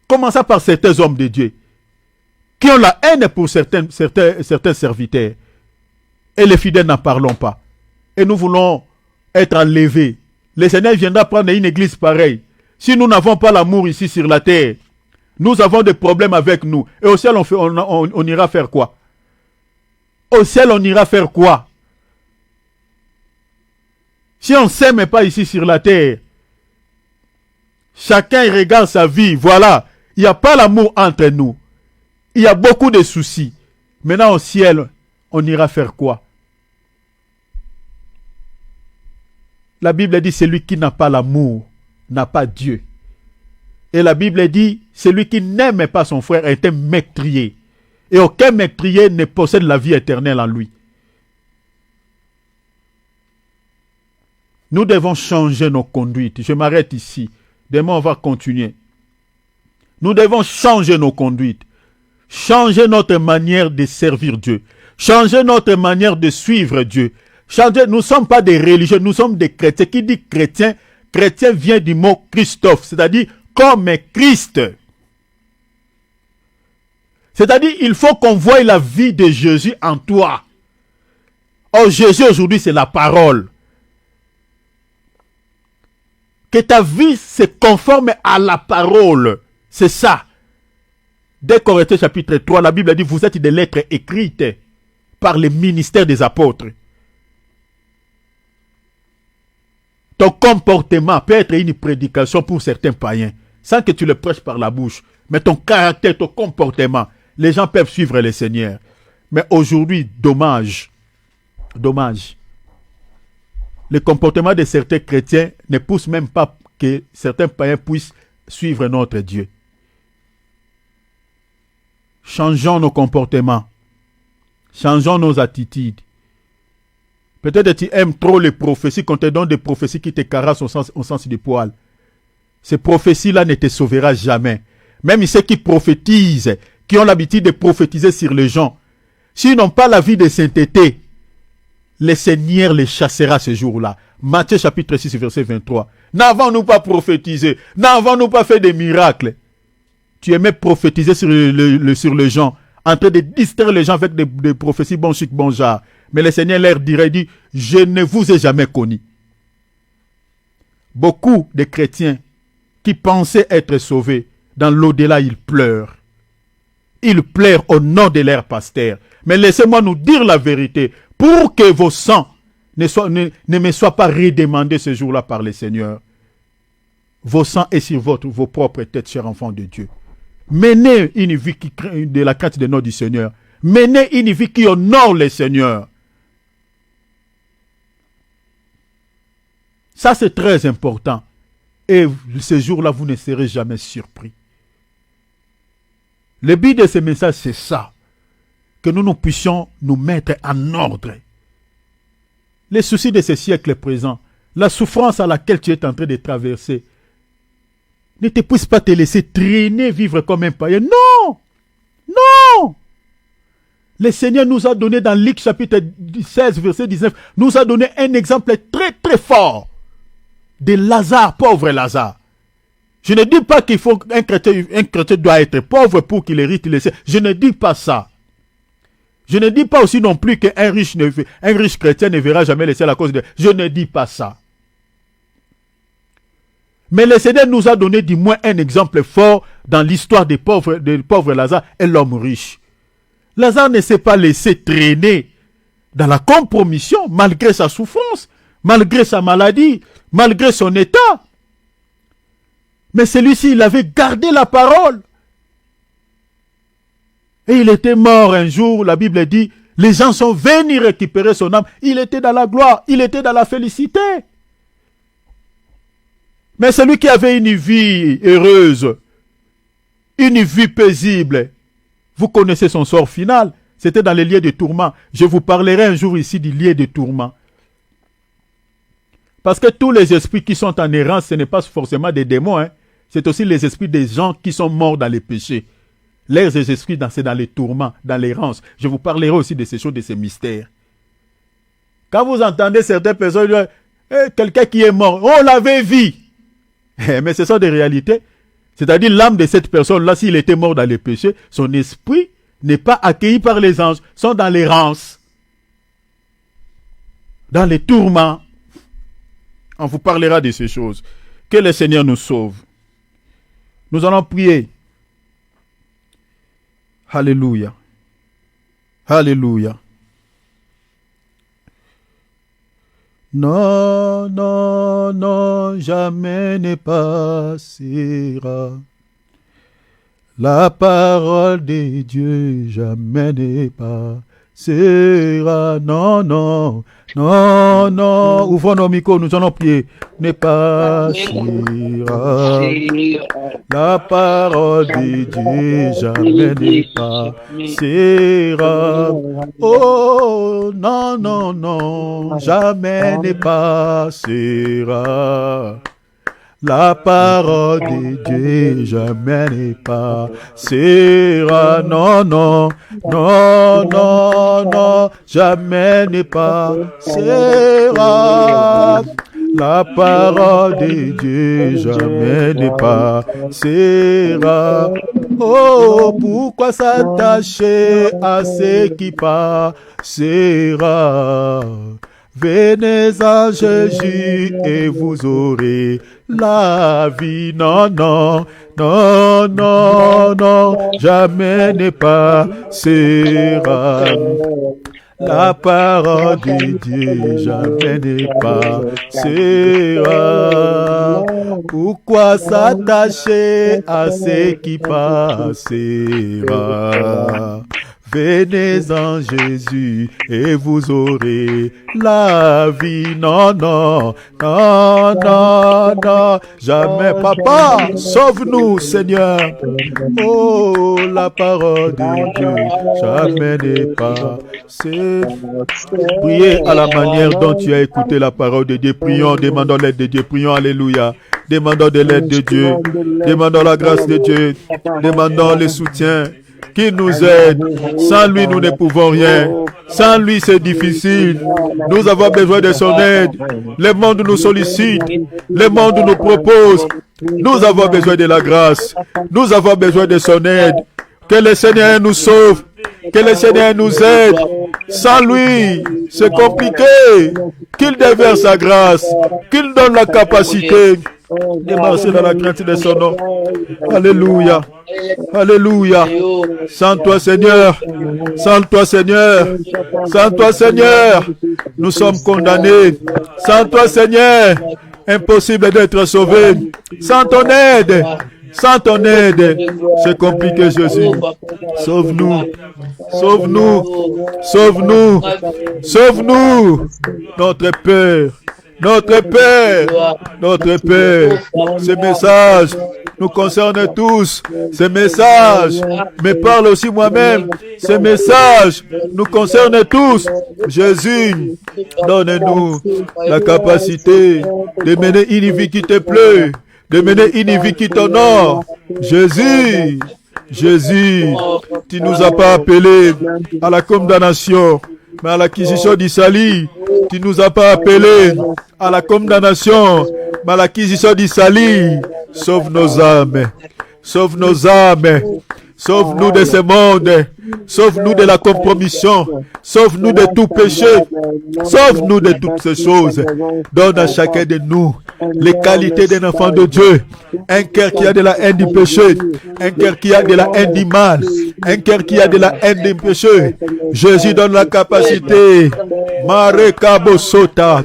Commençant par certains hommes de Dieu qui ont la haine pour certains serviteurs. Et les fidèles n'en parlons pas. Et nous voulons être enlevés. Le Seigneur viendra prendre une église pareille. Si nous n'avons pas l'amour ici sur la terre, nous avons des problèmes avec nous. Et au ciel, on ira faire quoi? Au ciel, on ira faire quoi? Si on ne s'aime pas ici sur la terre, chacun regarde sa vie, voilà. Il n'y a pas l'amour entre nous. Il y a beaucoup de soucis. Maintenant, au ciel, on ira faire quoi? La Bible dit, celui qui n'a pas l'amour n'a pas Dieu. Et la Bible dit, celui qui n'aime pas son frère est un meurtrier. Et aucun meurtrier ne possède la vie éternelle en lui. Nous devons changer nos conduites. Je m'arrête ici. Demain, on va continuer. Nous devons changer nos conduites. Changer notre manière de servir Dieu. Changer notre manière de suivre Dieu. Changer, nous ne sommes pas des religieux, nous sommes des chrétiens. Qui dit chrétien? Chrétien vient du mot Christophe, c'est-à-dire comme Christ. C'est-à-dire, il faut qu'on voie la vie de Jésus en toi. Or, Jésus aujourd'hui, c'est la parole. Que ta vie se conforme à la parole. C'est ça. Dès Corinthiens chapitre 3, la Bible dit, vous êtes des lettres écrites par le ministère des apôtres. Ton comportement peut être une prédication pour certains païens, sans que tu le prêches par la bouche. Mais ton caractère, ton comportement, les gens peuvent suivre le Seigneur. Mais aujourd'hui, dommage. Le comportement de certains chrétiens ne pousse même pas que certains païens puissent suivre notre Dieu. Changeons nos comportements. Changeons nos attitudes. Peut-être que tu aimes trop les prophéties, qu'on te donne des prophéties qui te caressent au sens du poil. Ces prophéties-là ne te sauvera jamais. Même ceux qui prophétisent, qui ont l'habitude de prophétiser sur les gens, s'ils n'ont pas la vie de sainteté, le Seigneur les chassera ce jour-là. Matthieu chapitre 6, verset 23. N'avons-nous pas prophétisé? N'avons-nous pas fait des miracles? Tu aimais prophétiser sur les gens, en train de distraire les gens avec des prophéties bon chic, bon genre. Mais le Seigneur leur dit, je ne vous ai jamais connu. Beaucoup de chrétiens qui pensaient être sauvés, dans l'au-delà, ils pleurent. Ils pleurent au nom de leur pasteur. Mais laissez-moi nous dire la vérité, pour que vos sangs ne me soient pas redemandés ce jour-là par le Seigneur. Vos sangs est sur vos propres têtes, chers enfants de Dieu. Menez une vie qui craint de la crainte de nom du Seigneur. Menez une vie qui honore le Seigneur. Ça, c'est très important. Et ce jour-là, vous ne serez jamais surpris. Le but de ce message, c'est ça. Que nous puissions nous mettre en ordre. Les soucis de ce siècle présent, la souffrance à laquelle tu es en train de traverser, ne te puisse pas te laisser traîner, vivre comme un païen. Non! Non! Le Seigneur nous a donné dans Luc chapitre 16, verset 19, nous a donné un exemple très très fort de Lazare, pauvre Lazare. Je ne dis pas qu'il faut un chrétien doit être pauvre pour qu'il hérite le ciel. Je ne dis pas ça. Je ne dis pas aussi non plus qu'un riche chrétien ne verra jamais le ciel à cause de... Je ne dis pas ça. Mais le Seigneur nous a donné du moins un exemple fort dans l'histoire des pauvres Lazare et l'homme riche. Lazare ne s'est pas laissé traîner dans la compromission malgré sa souffrance, malgré sa maladie, malgré son état. Mais celui-ci, il avait gardé la parole. Et il était mort un jour, la Bible dit, les gens sont venus récupérer son âme. Il était dans la gloire, il était dans la félicité. Mais celui qui avait une vie heureuse, une vie paisible, vous connaissez son sort final. C'était dans les lieux de tourment. Je vous parlerai un jour ici du lieu de tourment. Parce que tous les esprits qui sont en errance, ce n'est pas forcément des démons. Hein. C'est aussi les esprits des gens qui sont morts dans les péchés. Leurs esprits, c'est dans les tourments, dans l'errance. Je vous parlerai aussi de ces choses, de ces mystères. Quand vous entendez certaines personnes dire, quelqu'un qui est mort, on l'avait vu. Mais ce sont des réalités. C'est-à-dire l'âme de cette personne-là, s'il était mort dans les péchés, son esprit n'est pas accueilli par les anges, sont dans l'errance, dans les tourments. On vous parlera de ces choses. Que le Seigneur nous sauve. Nous allons prier. Alléluia. Alléluia. Non, non, non, jamais ne passera. La parole de Dieu jamais ne passera. Non, non, non, non. Ouvrons nos micros, nous allons prier. Ne passera. La parole de Dieu jamais ne passera. Oh, non, non, non, jamais ne passera. La parole de Dieu jamais ne passera. Non, non, non, non, non, jamais ne passera. La parole de Dieu jamais ne passera. Oh, pourquoi s'attacher à ce qui passera? Venez en Jésus et vous aurez la vie. Non, non, non, non, non, jamais ne passera. La parole de Dieu jamais ne passera. Pourquoi s'attacher à ce qui passera? Venez en Jésus et vous aurez la vie. Non, non, non, non, non, jamais. Papa, sauve-nous, Seigneur. Oh, la parole de Dieu, jamais n'est pas. Priez à la manière dont tu as écouté la parole de Dieu. Prions, demandons l'aide de Dieu. Prions, alléluia. Demandons de l'aide de Dieu. Demandons la grâce de Dieu. Demandons le soutien qui nous aide. Sans lui, nous ne pouvons rien. Sans lui, c'est difficile. Nous avons besoin de son aide. Le monde nous sollicite. Le monde nous propose. Nous avons besoin de la grâce. Nous avons besoin de son aide. Que le Seigneur nous sauve. Que le Seigneur nous aide. Sans lui, c'est compliqué. Qu'il déverse sa grâce. Qu'il donne la capacité de marcher dans la crainte de son nom. Alléluia. Alléluia. Sans toi, Seigneur. Sans toi, Seigneur. Sans toi, Seigneur. Nous sommes condamnés. Sans toi, Seigneur. Impossible d'être sauvé. Sans ton aide. Sans ton aide, c'est compliqué, Jésus. Sauve-nous. Sauve-nous. Sauve-nous. Sauve-nous. Notre Père. Notre Père. Notre Père. Ces messages nous concernent tous. Ces messages me parlent aussi moi-même. Ces messages nous concernent tous. Jésus, donne-nous la capacité de mener une vie qui te plaît. De mener une vie qui t'honore. Jésus, Jésus, tu nous as pas appelés à la condamnation, mais à l'acquisition du salut. Tu nous as pas appelés à la condamnation, mais à l'acquisition du salut. Sauve nos âmes. Sauve nos âmes. Sauve-nous de ce monde. Sauve-nous de la compromission. Sauve-nous de tout péché. Sauve-nous de toutes ces choses. Donne à chacun de nous les qualités d'un enfant de Dieu. Un cœur qui a de la haine du péché. Un cœur qui a de la haine du mal. Un cœur qui a de la haine du péché. Jésus donne la capacité. Mare Kabo Sota.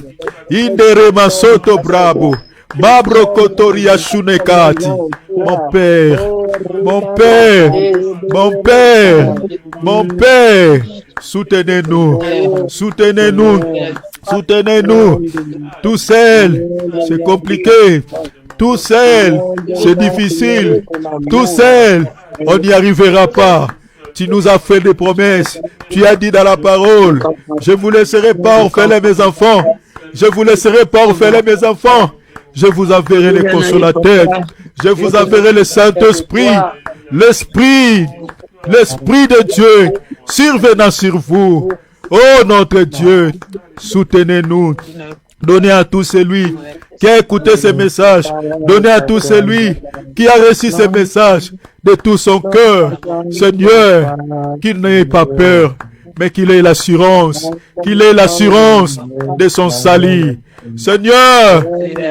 Indere Masoto Bravo. Mabro Kotoria Shunekati. Mon Père, mon Père, mon Père, mon Père, soutenez-nous, soutenez-nous, soutenez-nous. Tout seul, c'est compliqué. Tout seul, c'est difficile. Tout seul, on n'y arrivera pas. Tu nous as fait des promesses. Tu as dit dans la parole, je vous laisserai pas orphelins mes enfants. Je vous laisserai pas orphelins mes enfants. Je vous enverrai les consolateurs. Je vous enverrai le Saint-Esprit. L'Esprit de Dieu survenant sur vous. Oh notre Dieu, soutenez-nous. Donnez à tout celui qui a écouté ce message. Donnez à tout celui qui a reçu ce message de tout son cœur. Seigneur, qu'il n'ait pas peur, mais qu'il ait l'assurance de son salut. Seigneur,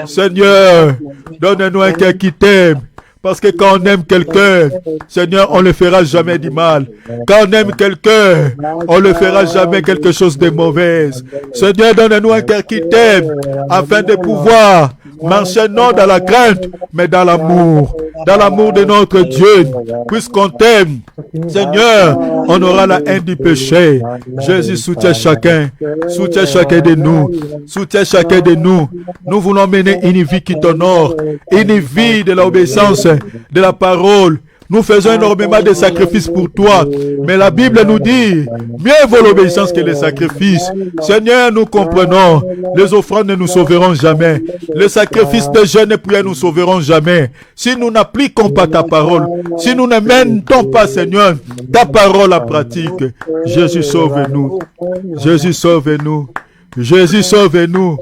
Seigneur, donne-nous un cœur qui t'aime. Parce que quand on aime quelqu'un, Seigneur, on ne fera jamais du mal. Quand on aime quelqu'un, on ne fera jamais quelque chose de mauvais. Seigneur, donne-nous un cœur qui t'aime, afin de pouvoir marcher non dans la crainte, mais dans l'amour de notre Dieu. Puisqu'on t'aime, Seigneur, on aura la haine du péché. Jésus, soutient chacun de nous, soutient chacun de nous. Nous voulons mener une vie qui t'honore, une vie de l'obéissance de la parole. Nous faisons énormément de sacrifices pour toi. Mais la Bible nous dit, mieux vaut l'obéissance que les sacrifices. Seigneur, nous comprenons. Les offrandes ne nous sauveront jamais. Les sacrifices de jeûne et prières nous sauveront jamais. Si nous n'appliquons pas ta parole, si nous ne mettons pas, Seigneur, ta parole à pratique, Jésus, sauve-nous. Jésus, sauve-nous. Jésus, sauve-nous.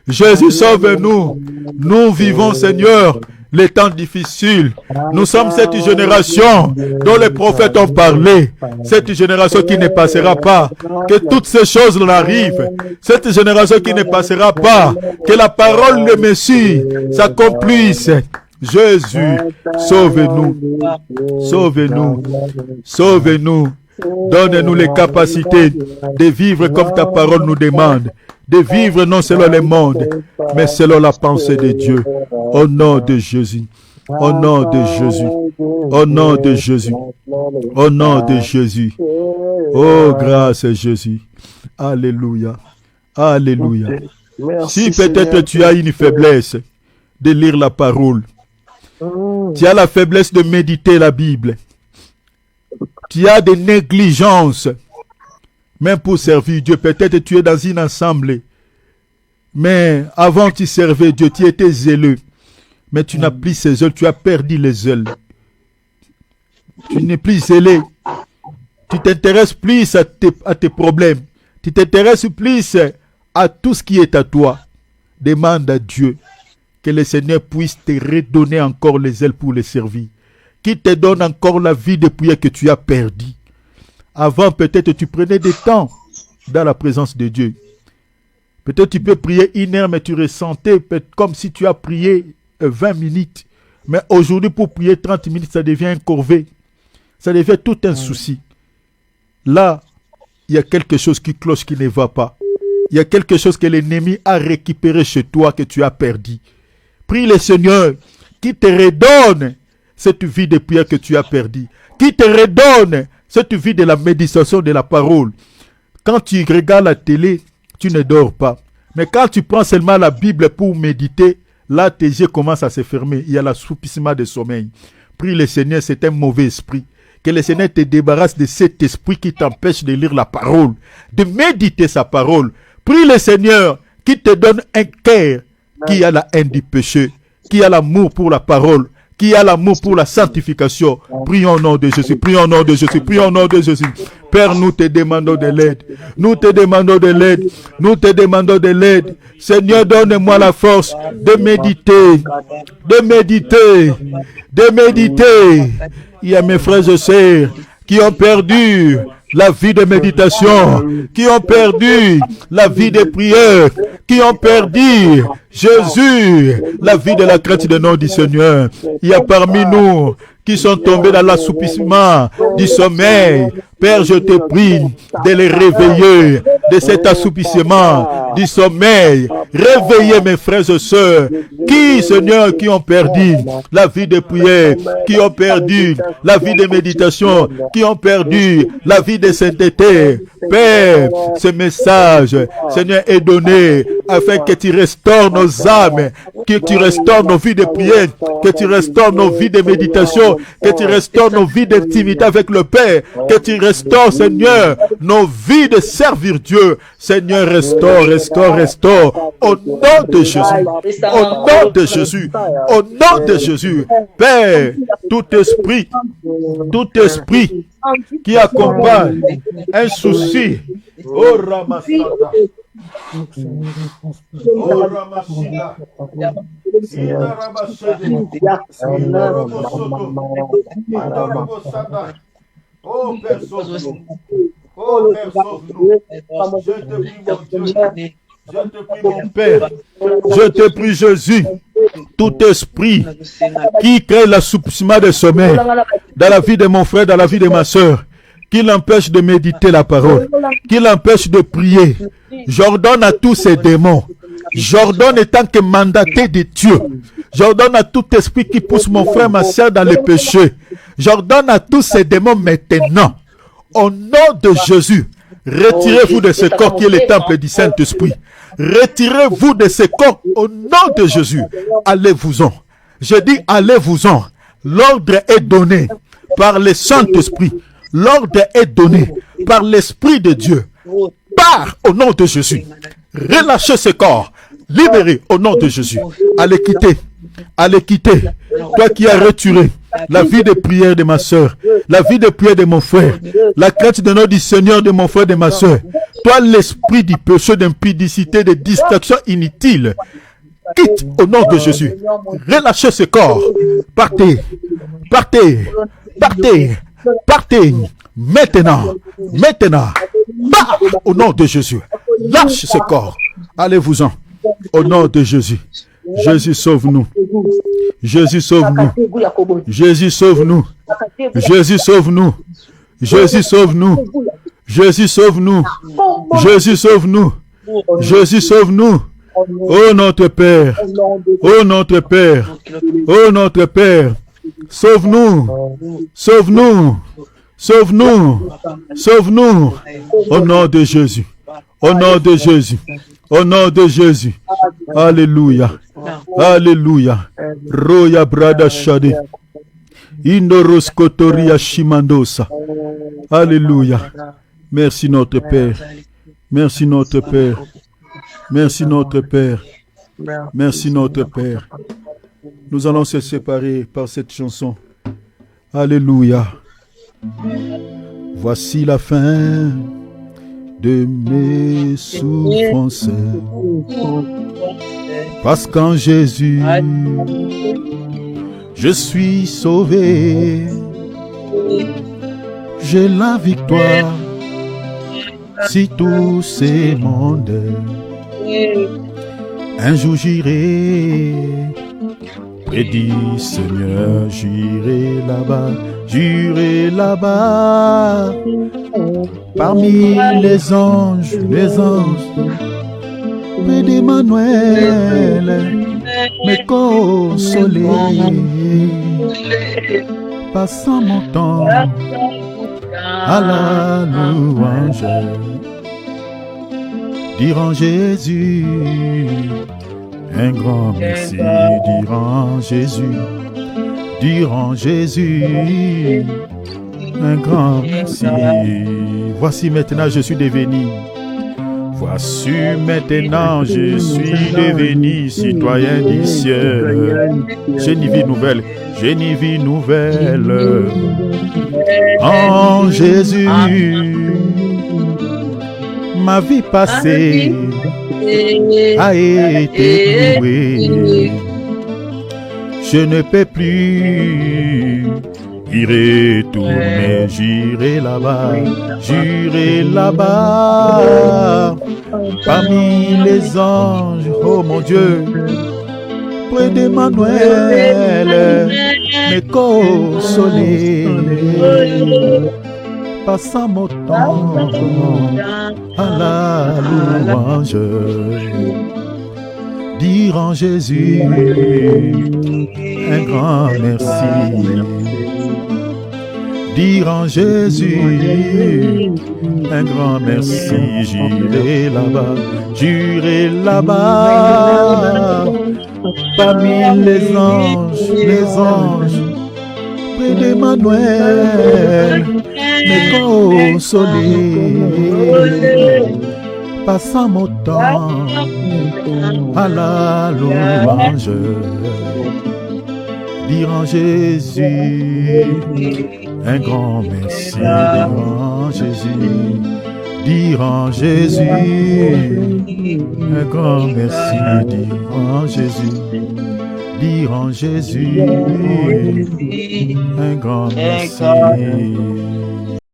Jésus, sauve-nous. Nous vivons, Seigneur, les temps difficiles. Nous sommes cette génération dont les prophètes ont parlé. Cette génération qui ne passera pas. Que toutes ces choses n'arrivent. Cette génération qui ne passera pas. Que la parole de Messie s'accomplisse. Jésus, sauve-nous. Sauve-nous. Sauve-nous. Donne-nous les capacités de vivre comme ta parole nous demande. De vivre non selon le monde, mais selon la pensée de Dieu. Au nom de Jésus. Au nom de Jésus. Au nom de Jésus. Au nom de Jésus. Oh, grâce Jésus. Alléluia. Alléluia. Si peut-être tu as une faiblesse de lire la parole, tu as la faiblesse de méditer la Bible, tu as des négligences, même pour servir Dieu, peut-être tu es dans une assemblée, mais avant tu servais Dieu, tu étais zéleux, mais tu n'as plus ces ailes, tu as perdu les ailes. Tu n'es plus zélé, tu t'intéresses plus à tes problèmes, tu t'intéresses plus à tout ce qui est à toi. Demande à Dieu que le Seigneur puisse te redonner encore les ailes pour les servir, qui te donne encore la vie de prière que tu as perdue. Avant, peut-être tu prenais des temps dans la présence de Dieu. Peut-être tu peux prier 1 heure, mais tu ressentais comme si tu as prié 20 minutes. Mais aujourd'hui, pour prier 30 minutes, ça devient un corvée. Ça devient tout un souci. Là, il y a quelque chose qui cloche, qui ne va pas. Il y a quelque chose que l'ennemi a récupéré chez toi, que tu as perdu. Prie le Seigneur qui te redonne cette vie de prière que tu as perdue. Qui te redonne cette vie de la méditation de la parole. Quand tu regardes la télé, tu ne dors pas. Mais quand tu prends seulement la Bible pour méditer, là tes yeux commencent à se fermer. Il y a l'assoupissement de sommeil. Prie le Seigneur, c'est un mauvais esprit. Que le Seigneur te débarrasse de cet esprit qui t'empêche de lire la parole, de méditer sa parole. Prie le Seigneur qui te donne un cœur qui a la haine du péché, qui a l'amour pour la parole, qui a l'amour pour la sanctification. Prions au nom de Jésus, prions au nom de Jésus, prions au nom de Jésus. Père, nous te demandons de l'aide. Nous te demandons de l'aide. Nous te demandons de l'aide. Seigneur, donne-moi la force de méditer. De méditer. De méditer. Il y a mes frères et sœurs qui ont perdu la vie de méditation, qui ont perdu la vie de prière, qui ont perdu, Jésus, la vie de la crainte de nom du Seigneur. Il y a parmi nous qui sont tombés dans l'assoupissement du sommeil. Père, je te prie de les réveiller de cet assoupissement du sommeil. Réveillez mes frères et sœurs qui, Seigneur, qui ont perdu la vie de prière, qui ont perdu la vie de méditation, qui ont perdu la vie de sainteté. Père, ce message, Seigneur, est donné afin que tu restaures nos âmes, que tu restaures nos vies de prière, que tu restaures nos vies de méditation, que tu restaures nos vies d'intimité avec le Père, que tu restaures, Seigneur, nos vies de servir Dieu. Seigneur, restaure, restaure, restaure. Au nom de Jésus. Au nom de Jésus. Au nom de Jésus. Père, tout esprit qui accompagne un souci, oh Ramasata, oh Ramasina, Ina Rabashede, Ina Robosoto, Ina Robosada, oh Père sauve-nous, oh Père sauve-nous, je te prie mon Dieu, je te prie mon Père, je te prie Jésus, tout esprit qui crée l'assoupissement de sommeil dans la vie de mon frère, dans la vie de ma soeur, qui l'empêche de méditer la parole, qui l'empêche de prier. J'ordonne à tous ces démons, j'ordonne étant que mandaté de Dieu, j'ordonne à tout esprit qui pousse mon frère, ma soeur dans le péché, j'ordonne à tous ces démons maintenant, au nom de Jésus, retirez-vous de ce corps qui est le temple du Saint-Esprit. Retirez-vous de ce corps au nom de Jésus. Allez-vous-en. Je dis allez-vous-en. L'ordre est donné par le Saint-Esprit. L'ordre est donné par l'Esprit de Dieu. Pars au nom de Jésus. Relâchez ce corps. Libérez au nom de Jésus. Allez quitter. Allez quitter. Toi qui as retiré la vie de prière de ma soeur, la vie de prière de mon frère, la crainte de notre Seigneur de mon frère, de ma soeur. Toi, l'esprit du péché, d'impudicité, de distraction inutile, quitte au nom de Jésus. Relâchez ce corps. Partez, partez, partez, partez. Maintenant, bah, au nom de Jésus. Lâche ce corps. Allez-vous-en. Au nom de Jésus. Jésus sauve-nous. Jésus sauve-nous. Jésus sauve-nous. Jésus sauve-nous. Jésus sauve-nous. Jésus sauve-nous. Jésus sauve-nous. Jésus sauve-nous. Oh notre Père. Oh notre Père. Oh notre Père. Sauve-nous. Sauve-nous. Sauve-nous. Sauve-nous. Au nom de Jésus. Au nom de Jésus. Au nom de Jésus. Alléluia. Alléluia. Roya brada shade. Indoroskotoria shimandosa. Alléluia. Merci notre Père. Merci notre Père. Merci notre Père. Merci notre Père. Nous allons se séparer par cette chanson. Alléluia. Voici la fin de mes souffrances, parce qu'en Jésus je suis sauvé, j'ai la victoire. Si tout c'est monde, un jour j'irai près du Seigneur, j'irai là-bas, parmi les anges, près d'Emmanuel, me consoler, passant mon temps à la louange, dire en Jésus un grand merci, dire en Jésus un grand merci. Voici maintenant je suis devenu citoyen du ciel. J'ai une vie nouvelle. j'ai une vie nouvelle en Jésus. Ma vie passée a été louée. Je ne peux plus y retourner, j'irai là-bas, parmi les anges, oh mon Dieu, près d'Emmanuel, me consoler, passant mon temps à la louange, dire en Jésus un grand merci. Dire en Jésus un grand merci. J'irai là-bas, parmi les anges, près d'Emmanuel, me consoler, passant mon temps à la louange. Dire en Jésus un grand merci, dire en Jésus un grand merci, dire en Jésus un grand merci.